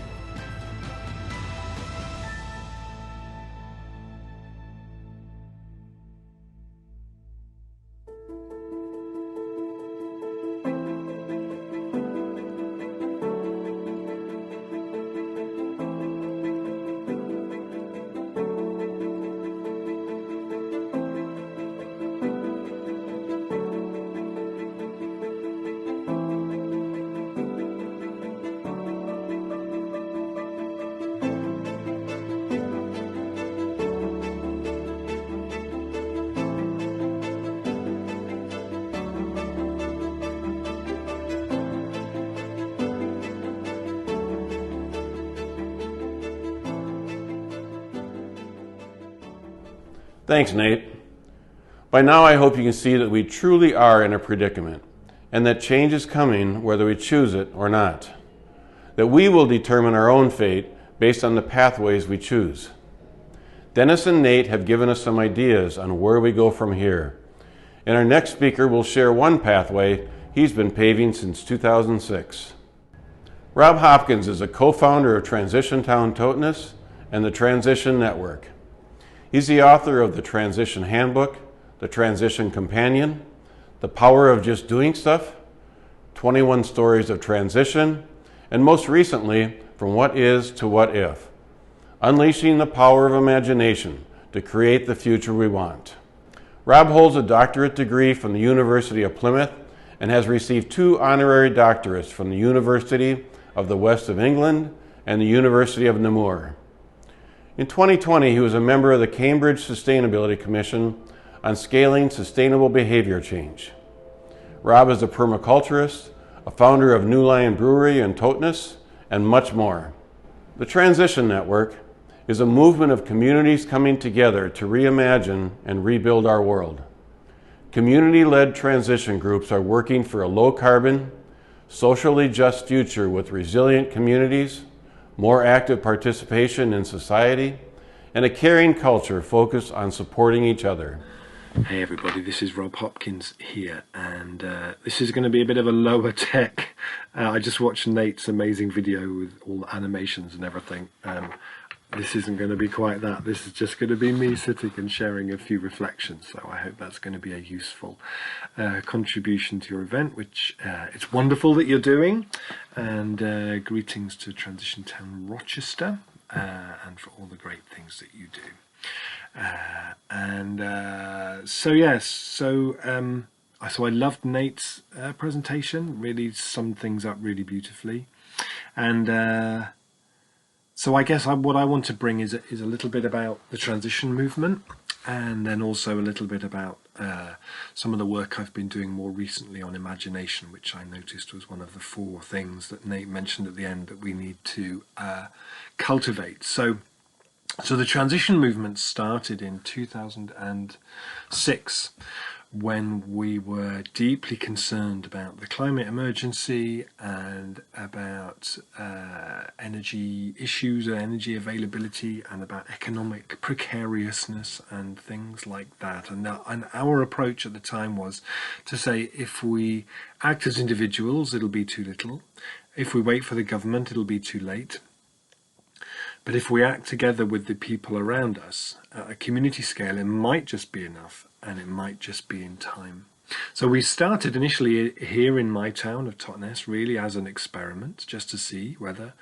Thanks, Nate. By now I hope you can see that we truly are in a predicament, and that change is coming whether we choose it or not. That we will determine our own fate based on the pathways we choose. Dennis and Nate have given us some ideas on where we go from here, and our next speaker will share one pathway he's been paving since 2006. Rob Hopkins is a co-founder of Transition Town Toteness and the Transition Network. He's the author of the Transition Handbook, the Transition Companion, The Power of Just Doing Stuff, 21 Stories of Transition, and most recently, From What Is to What If, Unleashing the Power of Imagination to Create the Future We Want. Rob holds a doctorate degree from the University of Plymouth and has received 2 honorary doctorates from the University of the West of England and the University of Namur. In 2020, he was a member of the Cambridge Sustainability Commission on Scaling Sustainable Behavior Change. Rob is a permaculturist, a founder of New Lion Brewery and Toteness, and much more. The Transition Network is a movement of communities coming together to reimagine and rebuild our world. Community-led transition groups are working for a low-carbon, socially just future with resilient communities, more active participation in society, and a caring culture focused on supporting each other. Hey everybody, this is Rob Hopkins here, and this is going to be a bit of a lower tech. I just watched Nate's amazing video with all the animations and everything. This isn't going to be quite that. This is just going to be me sitting and sharing a few reflections, so I hope that's going to be a useful contribution to your event, which it's wonderful that you're doing, and greetings to Transition Town Rochester, and for all the great things that you do. So I loved Nate's presentation. Really summed things up really beautifully, and so I guess what I want to bring is a little bit about the transition movement, and then also a little bit about some of the work I've been doing more recently on imagination, which I noticed was one of the 4 things that Nate mentioned at the end that we need to cultivate. So the transition movement started in 2006 when we were deeply concerned about the climate emergency and about energy issues and energy availability and about economic precariousness and things like that. And our approach at the time was to say, if we act as individuals, it'll be too little. If we wait for the government, it'll be too late. But if we act together with the people around us at a community scale, it might just be enough, and it might just be in time. So we started initially here in my town of Totnes, really as an experiment, just to see whether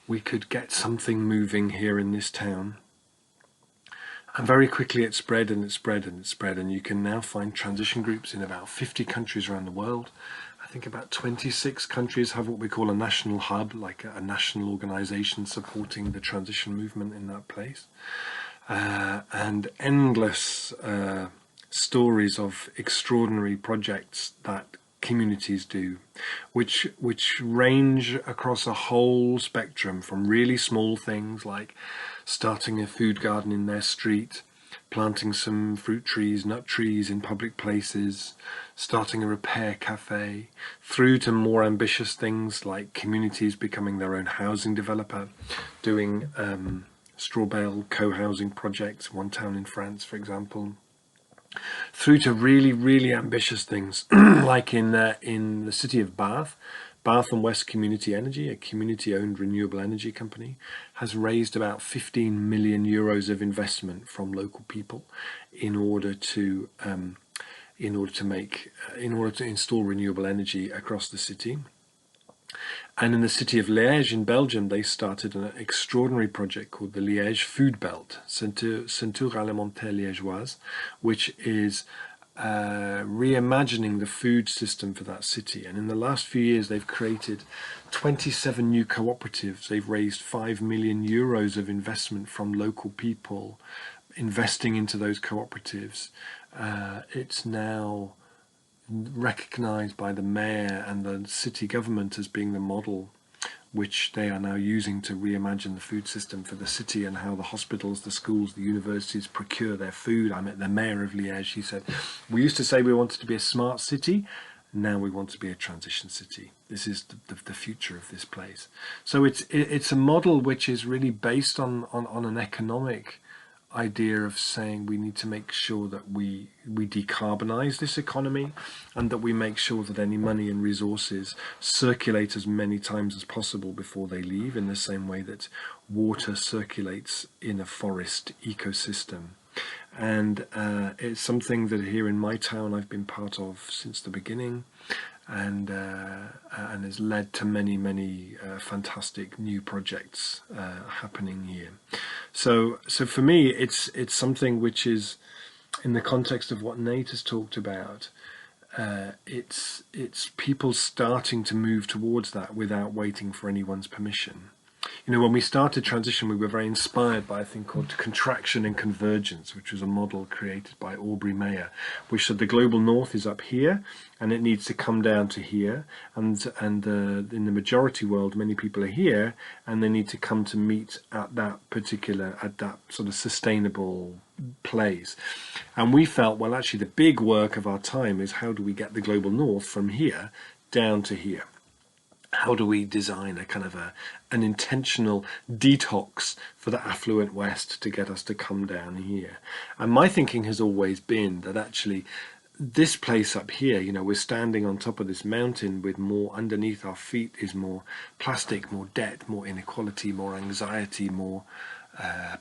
we could get something moving here in this town. And very quickly it spread and it spread and it spread, and you can now find transition groups in about 50 countries around the world. think about 26 countries have what we call a national hub, like a national organization supporting the transition movement in that place. And endless stories of extraordinary projects that communities do, which range across a whole spectrum, from really small things like starting a food garden in their street, planting some fruit trees, nut trees in public places, starting a repair cafe, through to more ambitious things like communities becoming their own housing developer, doing straw bale co-housing projects, one town in France, for example, through to really, really ambitious things like in the city of Bath and West Community Energy, a community-owned renewable energy company, has raised about 15 million euros of investment from local people in order to install renewable energy across the city. And in the city of Liège in Belgium, they started an extraordinary project called the Liège Food Belt, Ceinture Alimentaire Liégeoise, which is reimagining the food system for that city. And in the last few years, they've created 27 new cooperatives. They've raised 5 million euros of investment from local people investing into those cooperatives. It's now recognized by the mayor and the city government as being the model which they are now using to reimagine the food system for the city, and how the hospitals, the schools, the universities procure their food. I met the mayor of Liège. He said, we used to say we wanted to be a smart city, now we want to be a transition city. This is the future of this place. So it's a model which is really based on an economic idea of saying we need to make sure that we decarbonize this economy, and that we make sure that any money and resources circulate as many times as possible before they leave, in the same way that water circulates in a forest ecosystem. And it's something that here in my town I've been part of since the beginning, and has led to many fantastic new projects happening here. So for me, it's something which is, in the context of what Nate has talked about, it's people starting to move towards that without waiting for anyone's permission. You know, when we started transition, we were very inspired by a thing called contraction and convergence, which was a model created by Aubrey Mayer, which said the global north is up here and it needs to come down to here, and in the majority world, many people are here and they need to come to meet at that sort of sustainable place. And we felt, well, actually the big work of our time is, how do we get the global north from here down to here? How do we design a kind of an intentional detox for the affluent West to get us to come down here? And my thinking has always been that actually this place up here, you know, we're standing on top of this mountain with more underneath our feet is more plastic, more debt, more inequality, more anxiety, more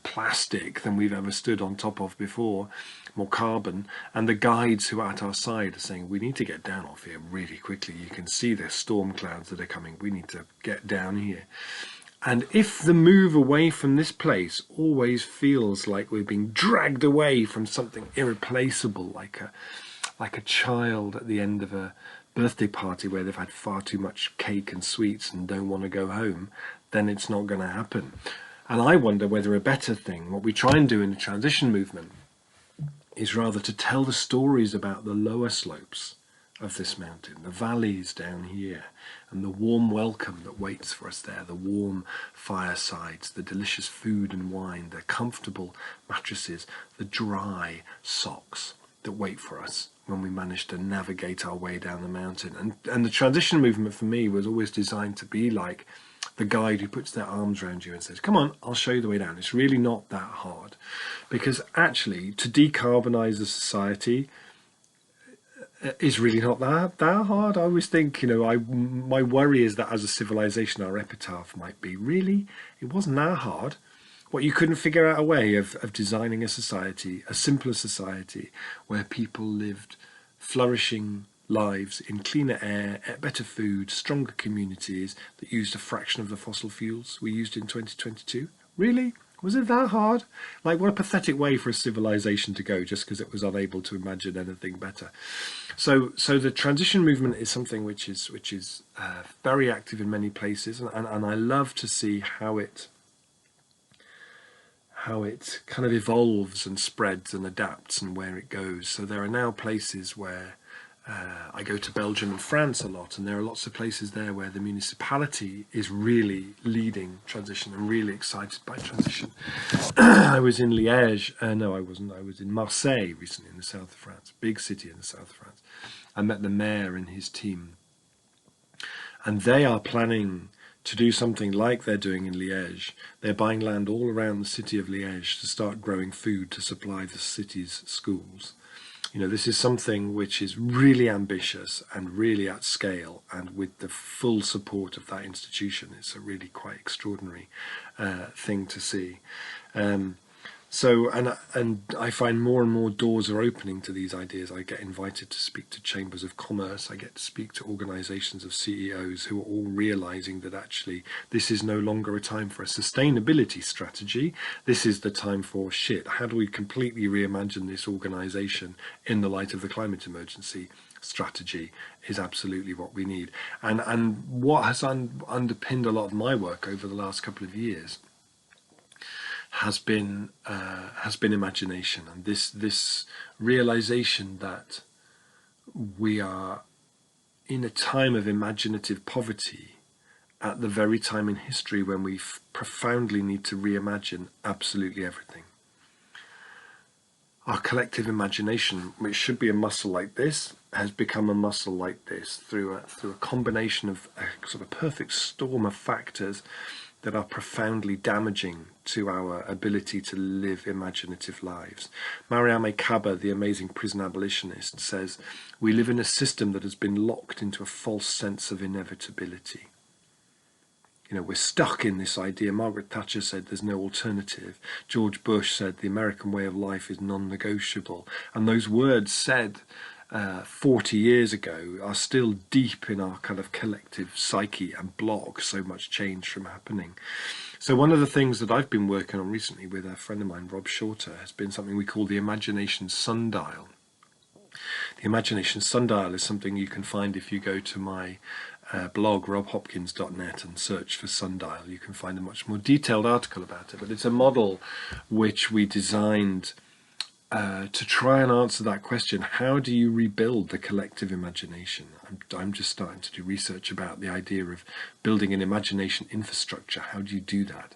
plastic than we've ever stood on top of before, more carbon. And the guides who are at our side are saying, we need to get down off here really quickly. You can see the storm clouds that are coming. We need to get down here. And if the move away from this place always feels like we're being dragged away from something irreplaceable, like a child at the end of a birthday party where they've had far too much cake and sweets and don't want to go home, then it's not going to happen. And I wonder whether a better thing, what we try and do in the transition movement, is rather to tell the stories about the lower slopes of this mountain, the valleys down here, and the warm welcome that waits for us there, the warm firesides, the delicious food and wine, the comfortable mattresses, the dry socks that wait for us when we manage to navigate our way down the mountain. And the transition movement for me was always designed to be like the guide who puts their arms around you and says, come on, I'll show you the way down. It's really not that hard. Because actually, to decarbonize a society is really not that hard. I always think, you know, my worry is that as a civilization, our epitaph might be, really, it wasn't that hard. What, you couldn't figure out a way of designing a society, a simpler society, where people lived flourishing lives in cleaner air, better food, stronger communities that used a fraction of the fossil fuels we used in 2022? Really? Was it that hard? Like, what a pathetic way for a civilization to go just because it was unable to imagine anything better. So the transition movement is something which is very active in many places, and I love to see how it kind of evolves and spreads and adapts and where it goes. So there are now places where I go to Belgium and France a lot, and there are lots of places there where the municipality is really leading transition and really excited by transition. I was in Liège. No, I wasn't. I was in Marseille recently in the south of France, big city in the south of France. I met the mayor and his team, and they are planning to do something like they're doing in Liège. They're buying land all around the city of Liège to start growing food to supply the city's schools. You know, this is something which is really ambitious and really at scale, and with the full support of that institution, it's a really quite extraordinary thing to see. So I find more and more doors are opening to these ideas. I get invited to speak to chambers of commerce. I get to speak to organizations of CEOs who are all realizing that actually this is no longer a time for a sustainability strategy. This is the time for how do we completely reimagine this organization in the light of the climate emergency strategy is absolutely what we need. And what has underpinned a lot of my work over the last couple of years has been imagination, and this realization that we are in a time of imaginative poverty at the very time in history when we profoundly need to reimagine absolutely everything. Our collective imagination, which should be a muscle like this, has become a muscle like this through a combination of a sort of perfect storm of factors that are profoundly damaging to our ability to live imaginative lives. Mariame Kaba, the amazing prison abolitionist, says, we live in a system that has been locked into a false sense of inevitability. You know, we're stuck in this idea. Margaret Thatcher said there's no alternative. George Bush said the American way of life is non-negotiable. And those words said 40 years ago are still deep in our kind of collective psyche and block so much change from happening. So one of the things that I've been working on recently with a friend of mine, Rob Shorter, has been something we call the Imagination Sundial. The Imagination Sundial is something you can find if you go to my blog, robhopkins.net, and search for Sundial. You can find a much more detailed article about it, but it's a model which we designed to try and answer that question. How do you rebuild the collective imagination? I'm just starting to do research about the idea of building an imagination infrastructure. How do you do that?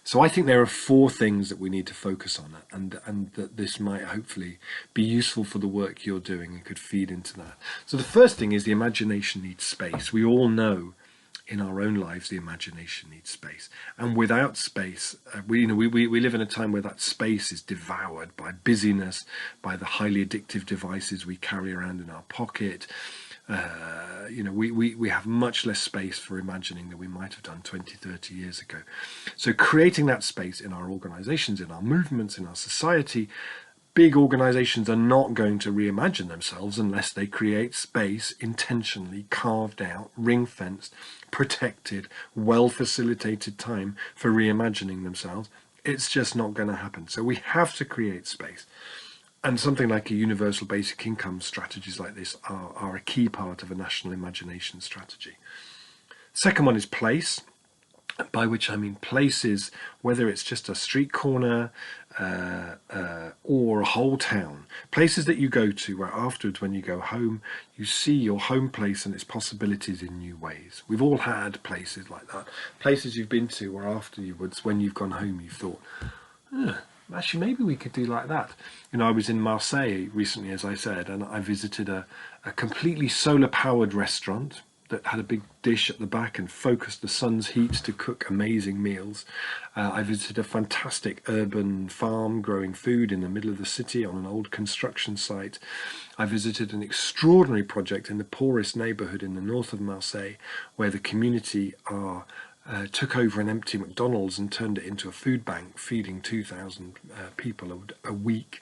So I think there are 4 things that we need to focus on, and that this might hopefully be useful for the work you're doing and could feed into that. So the first thing is the imagination needs space. We all know in our own lives the imagination needs space, and without space we live in a time where that space is devoured by busyness, by the highly addictive devices we carry around in our pocket. We have much less space for imagining than we might have done 20, 30 years ago. So creating that space in our organizations, in our movements, in our society. Big organizations are not going to reimagine themselves unless they create space intentionally carved out, ring-fenced, protected, well-facilitated time for reimagining themselves. It's just not going to happen. So we have to create space. And something like a universal basic income, strategies like this are a key part of a national imagination strategy. Second one is place, by which I mean places, whether it's just a street corner or a whole town, places that you go to where afterwards when you go home, you see your home place and its possibilities in new ways. We've all had places like that, places you've been to where afterwards when you've gone home you've thought, actually maybe we could do like that. You know, I was in Marseille recently, as I said, and I visited a completely solar powered restaurant that had a big dish at the back and focused the sun's heat to cook amazing meals. I visited a fantastic urban farm growing food in the middle of the city on an old construction site. I visited an extraordinary project in the poorest neighbourhood in the north of Marseille, where the community took over an empty McDonald's and turned it into a food bank, feeding 2,000 people a week.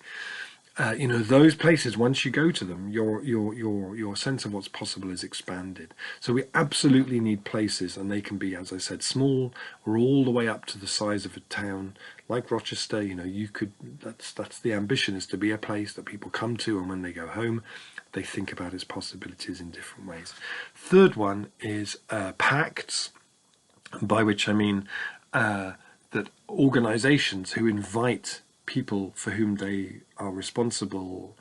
those places, once you go to them, your sense of what's possible is expanded. So we absolutely need places, and they can be, as I said, small or all the way up to the size of a town like Rochester. That's the ambition, is to be a place that people come to, and when they go home, they think about its possibilities in different ways. Third one is pacts, by which I mean that organizations who invite people for whom they are responsible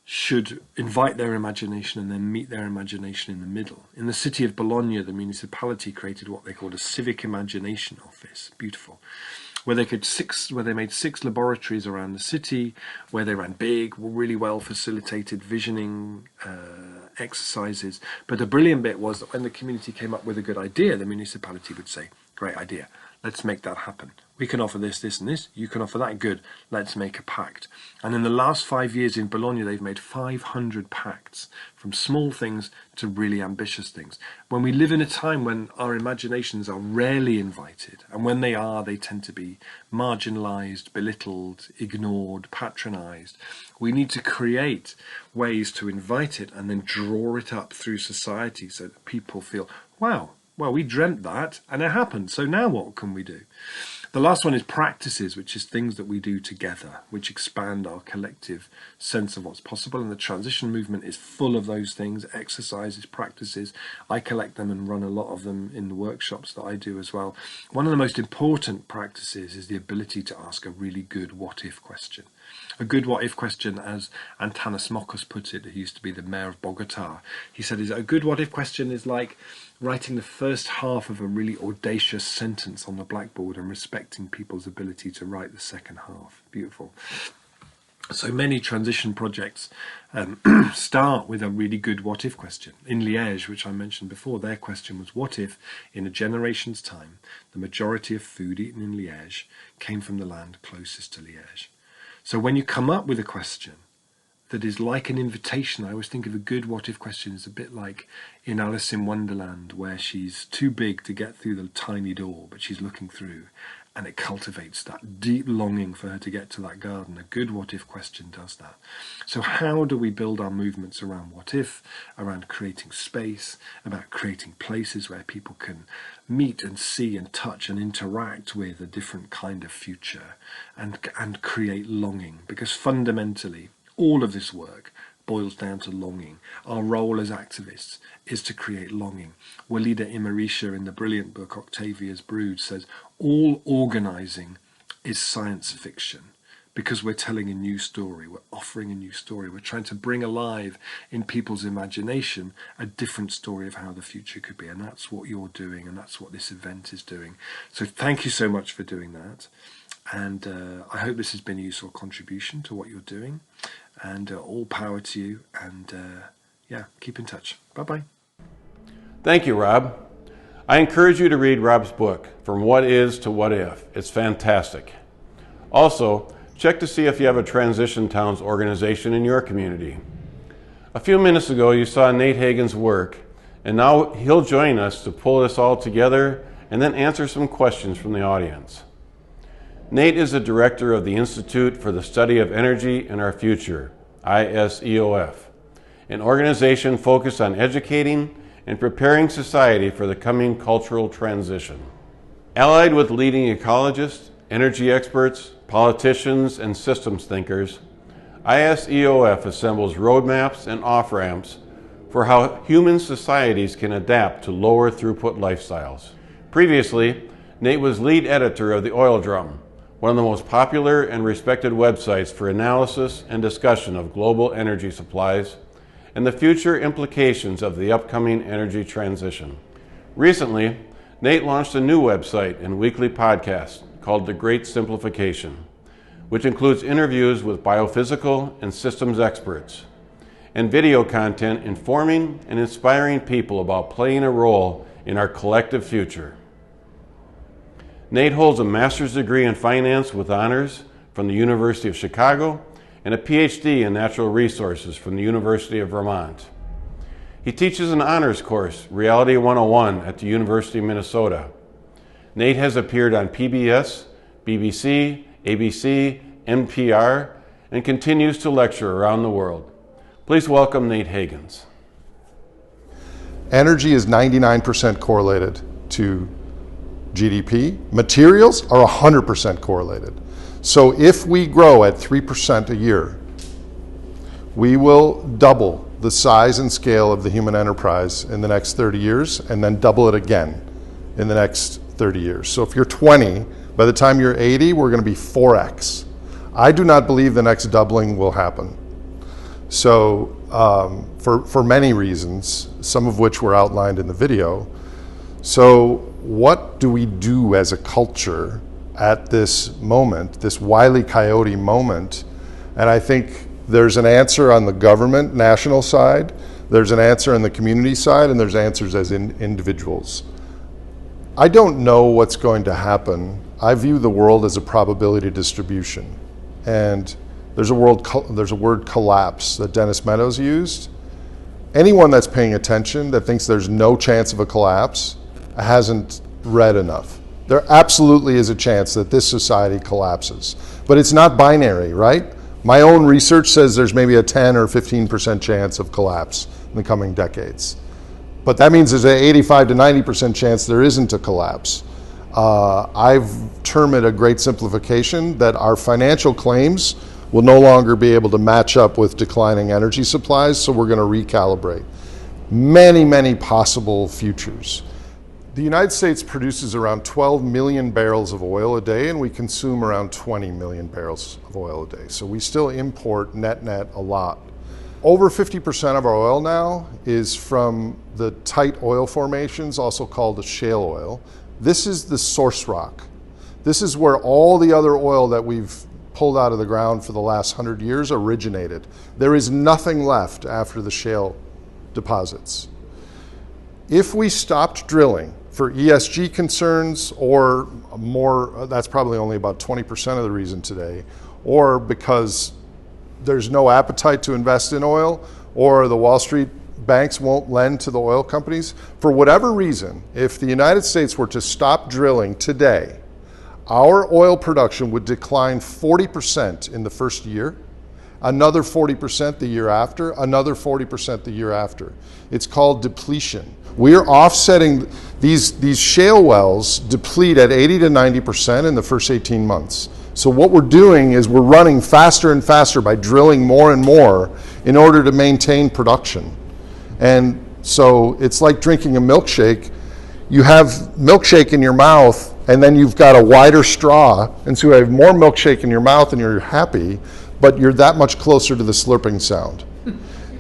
should invite their imagination and then meet their imagination in the middle. In the city of Bologna, the municipality created what they called a civic imagination office. Beautiful. Where they made 6 laboratories around the city, where they ran big, really well facilitated visioning exercises. But the brilliant bit was that when the community came up with a good idea, the municipality would say, "Great idea, let's make that happen. We can offer this, this and this, you can offer that, good, let's make a pact." And in the last 5 years in Bologna, they've made 500 pacts, from small things to really ambitious things. When we live in a time when our imaginations are rarely invited, and when they are, they tend to be marginalized, belittled, ignored, patronized, we need to create ways to invite it and then draw it up through society so that people feel, wow, well, we dreamt that and it happened, so now what can we do? The last one is practices, which is things that we do together, which expand our collective sense of what's possible. And the transition movement is full of those things, exercises, practices. I collect them and run a lot of them in the workshops that I do as well. One of the most important practices is the ability to ask a really good what-if question. A good what-if question, as Anthropogenic put it, who used to be the mayor of Bogota, he said, a good what-if question is like writing the first half of a really audacious sentence on the blackboard and respecting people's ability to write the second half. Beautiful. So many transition projects start with a really good what-if question. In Liège, which I mentioned before, their question was, what if, in a generation's time, the majority of food eaten in Liège came from the land closest to Liège? So when you come up with a question that is like an invitation, I always think of a good what-if question as a bit like in Alice in Wonderland, where she's too big to get through the tiny door, but she's looking through, and it cultivates that deep longing for her to get to that garden. A good what-if question does that. So how do we build our movements around what-if, around creating space, about creating places where people can meet and see and touch and interact with a different kind of future, and create longing? Because fundamentally, all of this work boils down to longing. Our role as activists is to create longing. Walida Imarisha, in the brilliant book Octavia's Brood, says all organising is science fiction, because we're telling a new story, we're offering a new story, we're trying to bring alive in people's imagination a different story of how the future could be. And that's what you're doing, and that's what this event is doing. So thank you so much for doing that. And I hope this has been a useful contribution to what you're doing. And all power to you. And keep in touch. Bye-bye. Thank you, Rob. I encourage you to read Rob's book, From What Is to What If. It's fantastic. Also, check to see if you have a Transition Towns organization in your community. A few minutes ago, you saw Nate Hagens' work, and now he'll join us to pull this all together and then answer some questions from the audience. Nate is the director of the Institute for the Study of Energy and Our Future, ISEOF, an organization focused on educating and preparing society for the coming cultural transition. Allied with leading ecologists, energy experts, politicians, and systems thinkers, ISEOF assembles roadmaps and off-ramps for how human societies can adapt to lower throughput lifestyles. Previously, Nate was lead editor of The Oil Drum, one of the most popular and respected websites for analysis and discussion of global energy supplies and the future implications of the upcoming energy transition. Recently, Nate launched a new website and weekly podcast called The Great Simplification, which includes interviews with biophysical and systems experts, and video content informing and inspiring people about playing a role in our collective future. Nate holds a master's degree in finance with honors from the University of Chicago and a PhD in natural resources from the University of Vermont. He teaches an honors course, Reality 101, at the University of Minnesota. Nate has appeared on PBS, BBC, ABC, NPR, and continues to lecture around the world. Please welcome Nate Hagens. Energy is 99% correlated to GDP. Materials are 100% correlated. So if we grow at 3% a year, we will double the size and scale of the human enterprise in the next 30 years, and then double it again in the next 30 years. So if you're 20, by the time you're 80, we're going to be 4x. I do not believe the next doubling will happen. So for many reasons, some of which were outlined in the video. So what do we do as a culture at this moment, this Wile E. Coyote moment? And I think there's an answer on the government, national side, there's an answer on the community side, and there's answers as individuals. I don't know what's going to happen. I view the world as a probability distribution. And there's a word collapse that Dennis Meadows used. Anyone that's paying attention that thinks there's no chance of a collapse hasn't read enough. There absolutely is a chance that this society collapses. But it's not binary, right? My own research says there's maybe a 10 or 15% chance of collapse in the coming decades. But that means there's an 85 to 90% chance there isn't a collapse. I've termed it a great simplification, that our financial claims will no longer be able to match up with declining energy supplies, so we're going to recalibrate. Many, many possible futures. The United States produces around 12 million barrels of oil a day, and we consume around 20 million barrels of oil a day. So we still import net a lot. Over 50% of our oil now is from the tight oil formations, also called the shale oil. This is the source rock. This is where all the other oil that we've pulled out of the ground for the last 100 years originated. There is nothing left after the shale deposits. If we stopped drilling for ESG concerns, or more, that's probably only about 20% of the reason today, or because there's no appetite to invest in oil, or the Wall Street banks won't lend to the oil companies. For whatever reason, if the United States were to stop drilling today, our oil production would decline 40% in the first year, another 40% the year after, another 40% the year after. It's called depletion. We're offsetting these shale wells deplete at 80 to 90% in the first 18 months. So what we're doing is we're running faster and faster by drilling more and more in order to maintain production. And so it's like drinking a milkshake. You have milkshake in your mouth, and then you've got a wider straw, and so you have more milkshake in your mouth and you're happy, but you're that much closer to the slurping sound.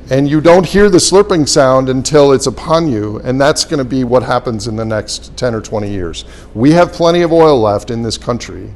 And you don't hear the slurping sound until it's upon you, and that's going to be what happens in the next 10 or 20 years. We have plenty of oil left in this country.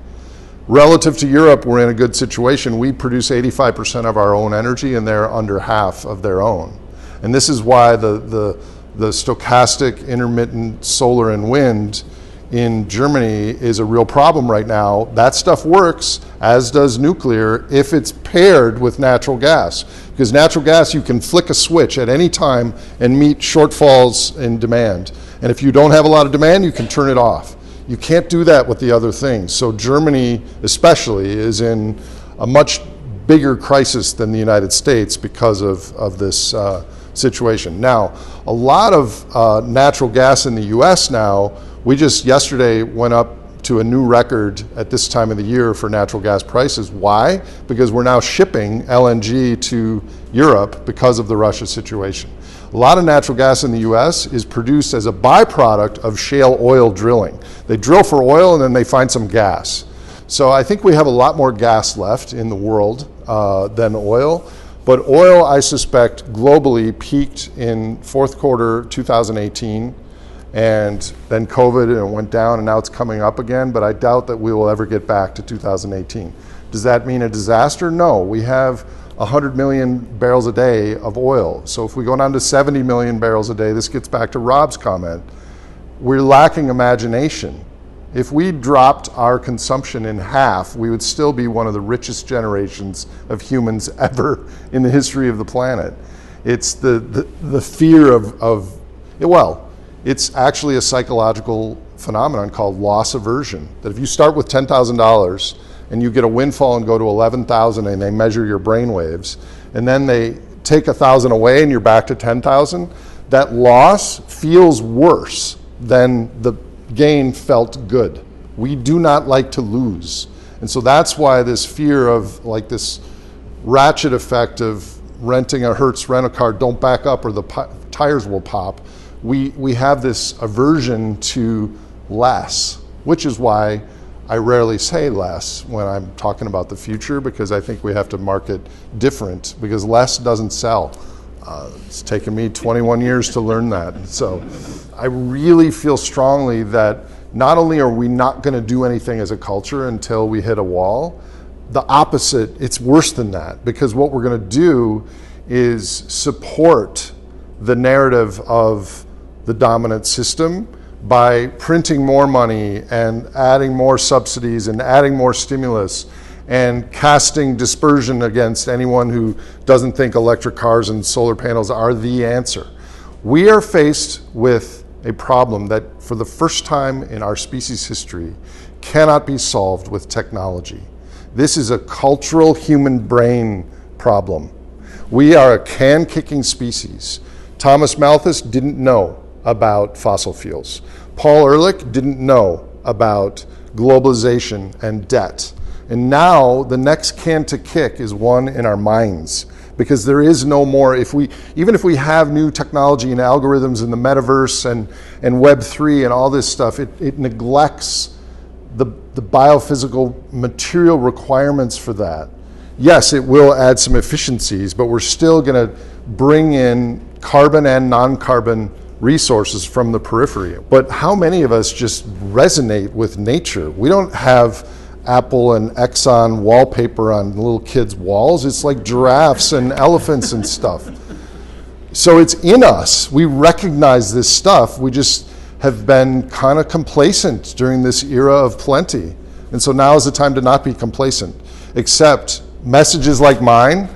Relative to Europe, we're in a good situation. We produce 85% of our own energy, and they're under half of their own. And this is why the stochastic intermittent solar and wind in Germany is a real problem right now. That stuff works, as does nuclear, if it's paired with natural gas. Because natural gas, you can flick a switch at any time and meet shortfalls in demand. And if you don't have a lot of demand, you can turn it off. You can't do that with the other things. So Germany, especially, is in a much bigger crisis than the United States because of this situation. Now, a lot of natural gas in the US now, we just yesterday went up to a new record at this time of the year for natural gas prices. Why? Because we're now shipping LNG to Europe because of the Russia situation. A lot of natural gas in the US is produced as a byproduct of shale oil drilling. They drill for oil and then they find some gas. So I think we have a lot more gas left in the world than oil. But oil, I suspect, globally peaked in fourth quarter 2018. And then COVID, and it went down, and now it's coming up again, but I doubt that we will ever get back to 2018. Does that mean a disaster? No. We have 100 million barrels a day of oil. So if we go down to 70 million barrels a day, this gets back to Rob's comment, we're lacking imagination. If we dropped our consumption in half, we would still be one of the richest generations of humans ever in the history of the planet. It's the fear of well, it's actually a psychological phenomenon called loss aversion. That if you start with $10,000 and you get a windfall and go to 11,000 and they measure your brain waves, and then they take 1,000 away and you're back to 10,000, that loss feels worse than the gain felt good. We do not like to lose. And so that's why this fear of like this ratchet effect of renting a Hertz rental car, don't back up or the tires will pop. We have this aversion to less, which is why I rarely say less when I'm talking about the future, because I think we have to market different, because less doesn't sell. It's taken me 21 years to learn that. So I really feel strongly that not only are we not going to do anything as a culture until we hit a wall, the opposite, it's worse than that, because what we're going to do is support the narrative of the dominant system by printing more money and adding more subsidies and adding more stimulus and casting dispersion against anyone who doesn't think electric cars and solar panels are the answer. We are faced with a problem that for the first time in our species history cannot be solved with technology. This is a cultural human brain problem. We are a can-kicking species. Thomas Malthus didn't know about fossil fuels. Paul Ehrlich didn't know about globalization and debt. And now the next can to kick is one in our minds, because there is no more, even if we have new technology and algorithms in the metaverse and Web3 and all this stuff, it neglects the biophysical material requirements for that. Yes, it will add some efficiencies, but we're still going to bring in carbon and non-carbon resources from the periphery. But how many of us just resonate with nature? We don't have Apple and Exxon wallpaper on little kids' walls. It's like giraffes and elephants and stuff. So it's in us. We recognize this stuff. We just have been kind of complacent during this era of plenty. And so now is the time to not be complacent, except messages like mine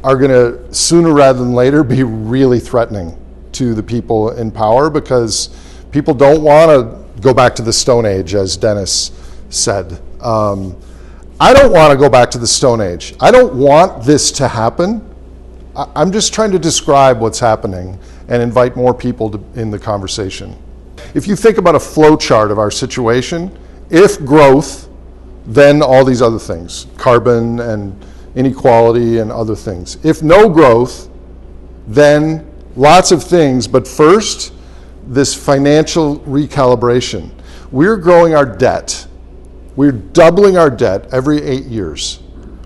are going to sooner rather than later be really threatening to the people in power, because people don't want to go back to the Stone Age, as Dennis said. I don't want to go back to the Stone Age. I don't want this to happen. I'm just trying to describe what's happening and invite more people in the conversation. If you think about a flow chart of our situation, if growth, then all these other things, carbon and inequality and other things. If no growth, then lots of things, but first, this financial recalibration. We're growing our debt. We're doubling our debt every 8 years.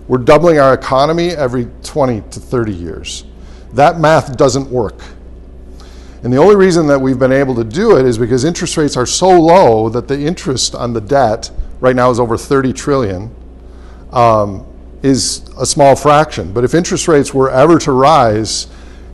We're doubling our economy every 20 to 30 years. That math doesn't work. And the only reason that we've been able to do it is because interest rates are so low that the interest on the debt right now is over 30 trillion, is a small fraction. But if interest rates were ever to rise,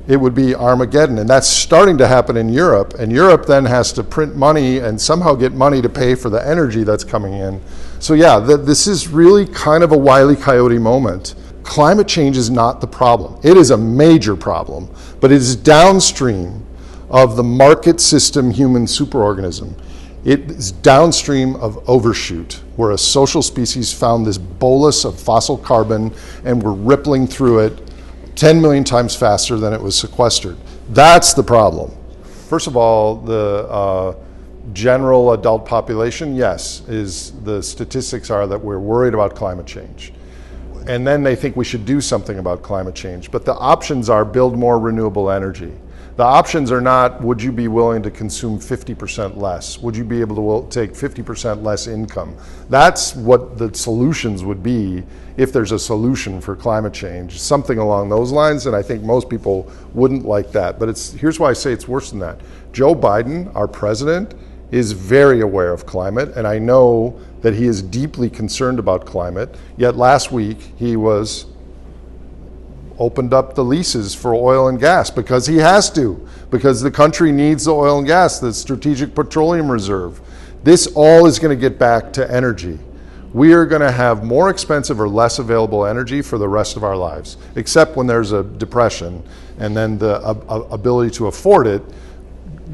it would be Armageddon. And that's starting to happen in Europe. And Europe then has to print money and somehow get money to pay for the energy that's coming in. So yeah, this is really kind of a Wile E. Coyote moment. Climate change is not the problem. It is a major problem, but it is downstream of the market system human superorganism. It is downstream of overshoot, where a social species found this bolus of fossil carbon and we're rippling through it 10 million times faster than it was sequestered. That's the problem. First of all, the general adult population, yes, the statistics are that we're worried about climate change. And then they think we should do something about climate change. But the options are build more renewable energy. The options are not, would you be willing to consume 50% less? Would you be able to take 50% less income? That's what the solutions would be if there's a solution for climate change, something along those lines, and I think most people wouldn't like that. But here's why I say it's worse than that. Joe Biden, our president, is very aware of climate, and I know that he is deeply concerned about climate, yet last week he opened up the leases for oil and gas because he has to, because the country needs the oil and gas, the strategic petroleum reserve. This all is going to get back to energy. We are going to have more expensive or less available energy for the rest of our lives, except when there's a depression, and then the ability to afford it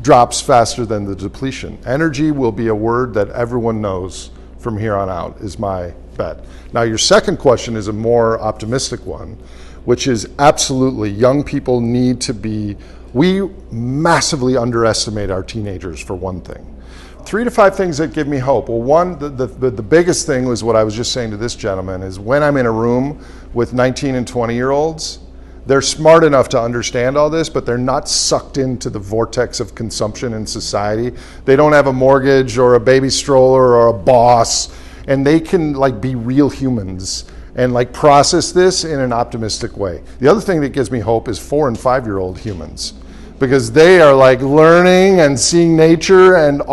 drops faster than the depletion. Energy will be a word that everyone knows from here on out, is my bet. Now, your second question is a more optimistic one, which is absolutely young people need to be, we massively underestimate our teenagers for one thing. 3 to 5 things that give me hope. Well, one, the biggest thing was what I was just saying to this gentleman, is when I'm in a room with 19 and 20-year-olds, they're smart enough to understand all this, but they're not sucked into the vortex of consumption in society. They don't have a mortgage or a baby stroller or a boss, and they can like be real humans and like process this in an optimistic way. The other thing that gives me hope is 4 and 5-year-old humans, because they are like learning and seeing nature and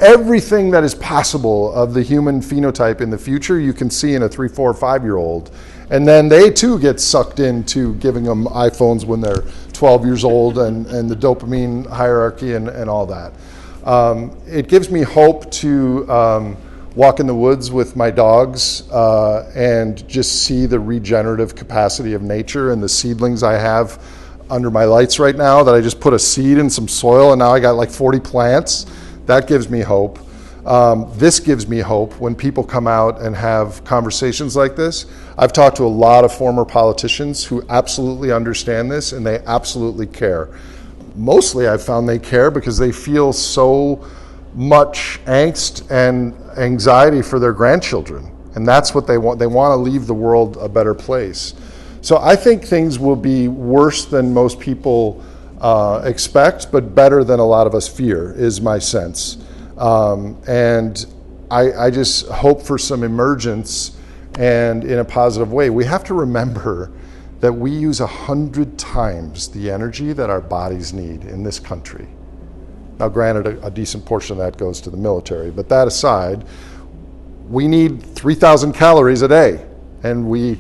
everything that is possible of the human phenotype in the future you can see in a 3, 4, 5-year-old. And then they too get sucked into giving them iPhones when they're 12 years old and the dopamine hierarchy and all that. It gives me hope to walk in the woods with my dogs and just see the regenerative capacity of nature and the seedlings I have under my lights right now that I just put a seed in some soil and now I got like 40 plants. That gives me hope. This gives me hope when people come out and have conversations like this. I've talked to a lot of former politicians who absolutely understand this and they absolutely care. Mostly I've found they care because they feel so much angst and anxiety for their grandchildren. And that's what they want. They want to leave the world a better place. So I think things will be worse than most people expect, but better than a lot of us fear, is my sense. And I just hope for some emergence and in a positive way. We have to remember that we use 100 times the energy that our bodies need in this country. Now, granted, a decent portion of that goes to the military, but that aside, we need 3,000 calories a day, and we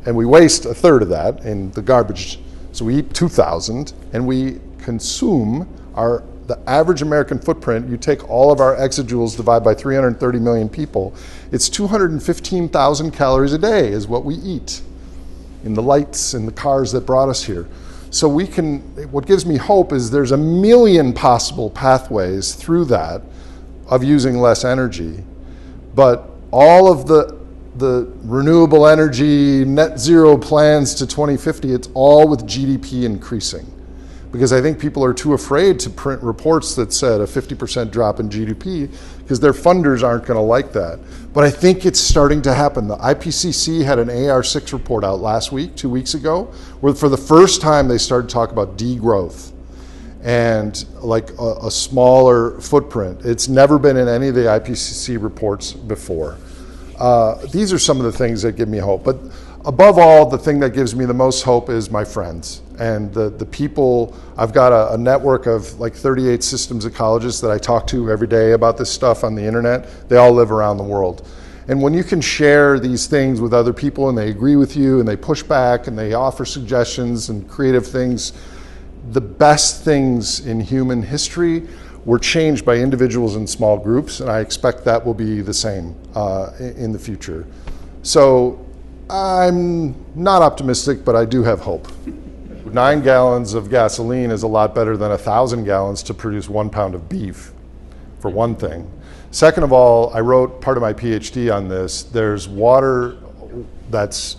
waste a third of that in the garbage. So we eat 2,000, and we consume the average American footprint. You take all of our exajoules, divide by 330 million people, it's 215,000 calories a day is what we eat in the lights and the cars that brought us here. So what gives me hope is there's a million possible pathways through that of using less energy, but all of the renewable energy, net zero plans to 2050, it's all with GDP increasing. Because I think people are too afraid to print reports that said a 50% drop in GDP because their funders aren't going to like that. But I think it's starting to happen. The IPCC had an AR6 report out last week, 2 weeks ago, where for the first time they started to talk about degrowth and like a smaller footprint. It's never been in any of the IPCC reports before. These are some of the things that give me hope. But above all, the thing that gives me the most hope is my friends and the people. I've got a network of like 38 systems ecologists that I talk to every day about this stuff on the internet. They all live around the world. And when you can share these things with other people and they agree with you and they push back and they offer suggestions and creative things, the best things in human history were changed by individuals in small groups, and I expect that will be the same in the future. So I'm not optimistic, but I do have hope. 9 gallons of gasoline is a lot better than 1,000 gallons to produce 1 pound of beef, for one thing. Second of all, I wrote part of my PhD on this. There's water that's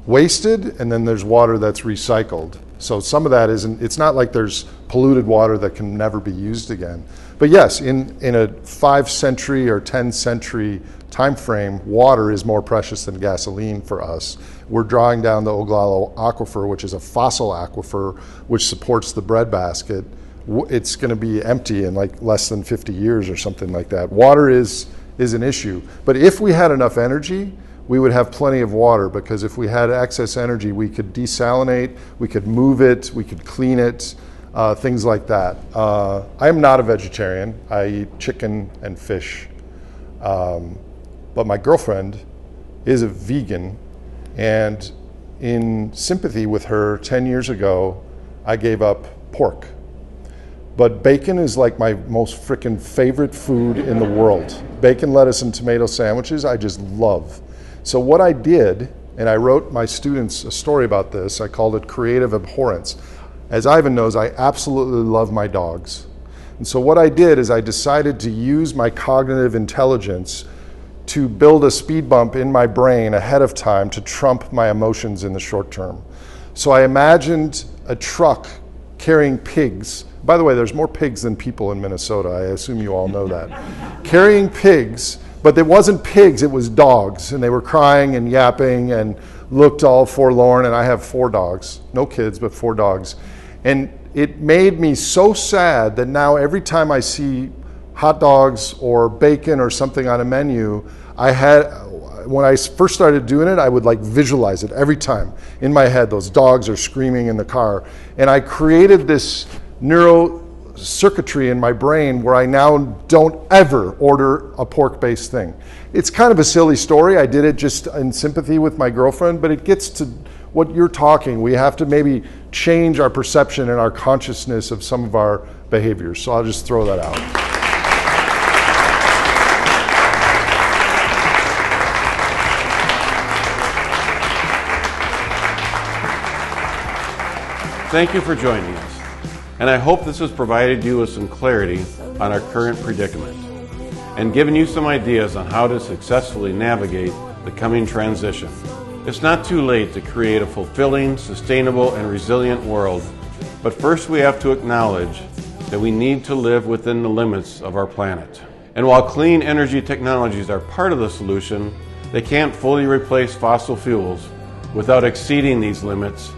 wasted, and then there's water that's recycled. So some of that it's not like there's polluted water that can never be used again. But yes, in a 5 century or 10 century time frame, water is more precious than gasoline for us. We're drawing down the Oglala Aquifer, which is a fossil aquifer, which supports the breadbasket. It's going to be empty in like less than 50 years or something like that. Water is an issue. But if we had enough energy, we would have plenty of water, because if we had excess energy, we could desalinate, we could move it, we could clean it, things like that. I am not a vegetarian. I eat chicken and fish. But my girlfriend is a vegan, and in sympathy with her, 10 years ago, I gave up pork. But bacon is like my most frickin' favorite food in the world. Bacon, lettuce, and tomato sandwiches, I just love. So what I did, and I wrote my students a story about this, I called it Creative Abhorrence. As Ivan knows, I absolutely love my dogs. And so what I did is I decided to use my cognitive intelligence to build a speed bump in my brain ahead of time to trump my emotions in the short term. So I imagined a truck carrying pigs. By the way, there's more pigs than people in Minnesota. I assume you all know that. Carrying pigs, but it wasn't pigs, it was dogs. And they were crying and yapping and looked all forlorn. And I have 4 dogs. No kids, but 4 dogs. And it made me so sad that now every time I see hot dogs or bacon or something on a menu, when I first started doing it, I would like visualize it every time in my head. Those dogs are screaming in the car. And I created this neurocircuitry in my brain where I now don't ever order a pork-based thing. It's kind of a silly story. I did it just in sympathy with my girlfriend, but it gets to what you're talking. We have to maybe change our perception and our consciousness of some of our behaviors. So I'll just throw that out. Thank you for joining us, and I hope this has provided you with some clarity on our current predicament and given you some ideas on how to successfully navigate the coming transition. It's not too late to create a fulfilling, sustainable, and resilient world, but first we have to acknowledge that we need to live within the limits of our planet. And while clean energy technologies are part of the solution, they can't fully replace fossil fuels without exceeding these limits.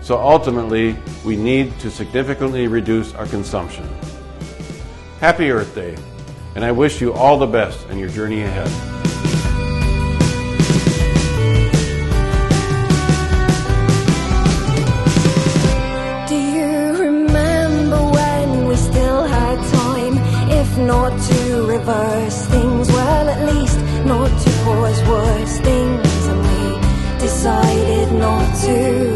So ultimately, we need to significantly reduce our consumption. Happy Earth Day, and I wish you all the best in your journey ahead. Do you remember when we still had time? If not to reverse things, well, at least not to cause worse things, and we decided not to.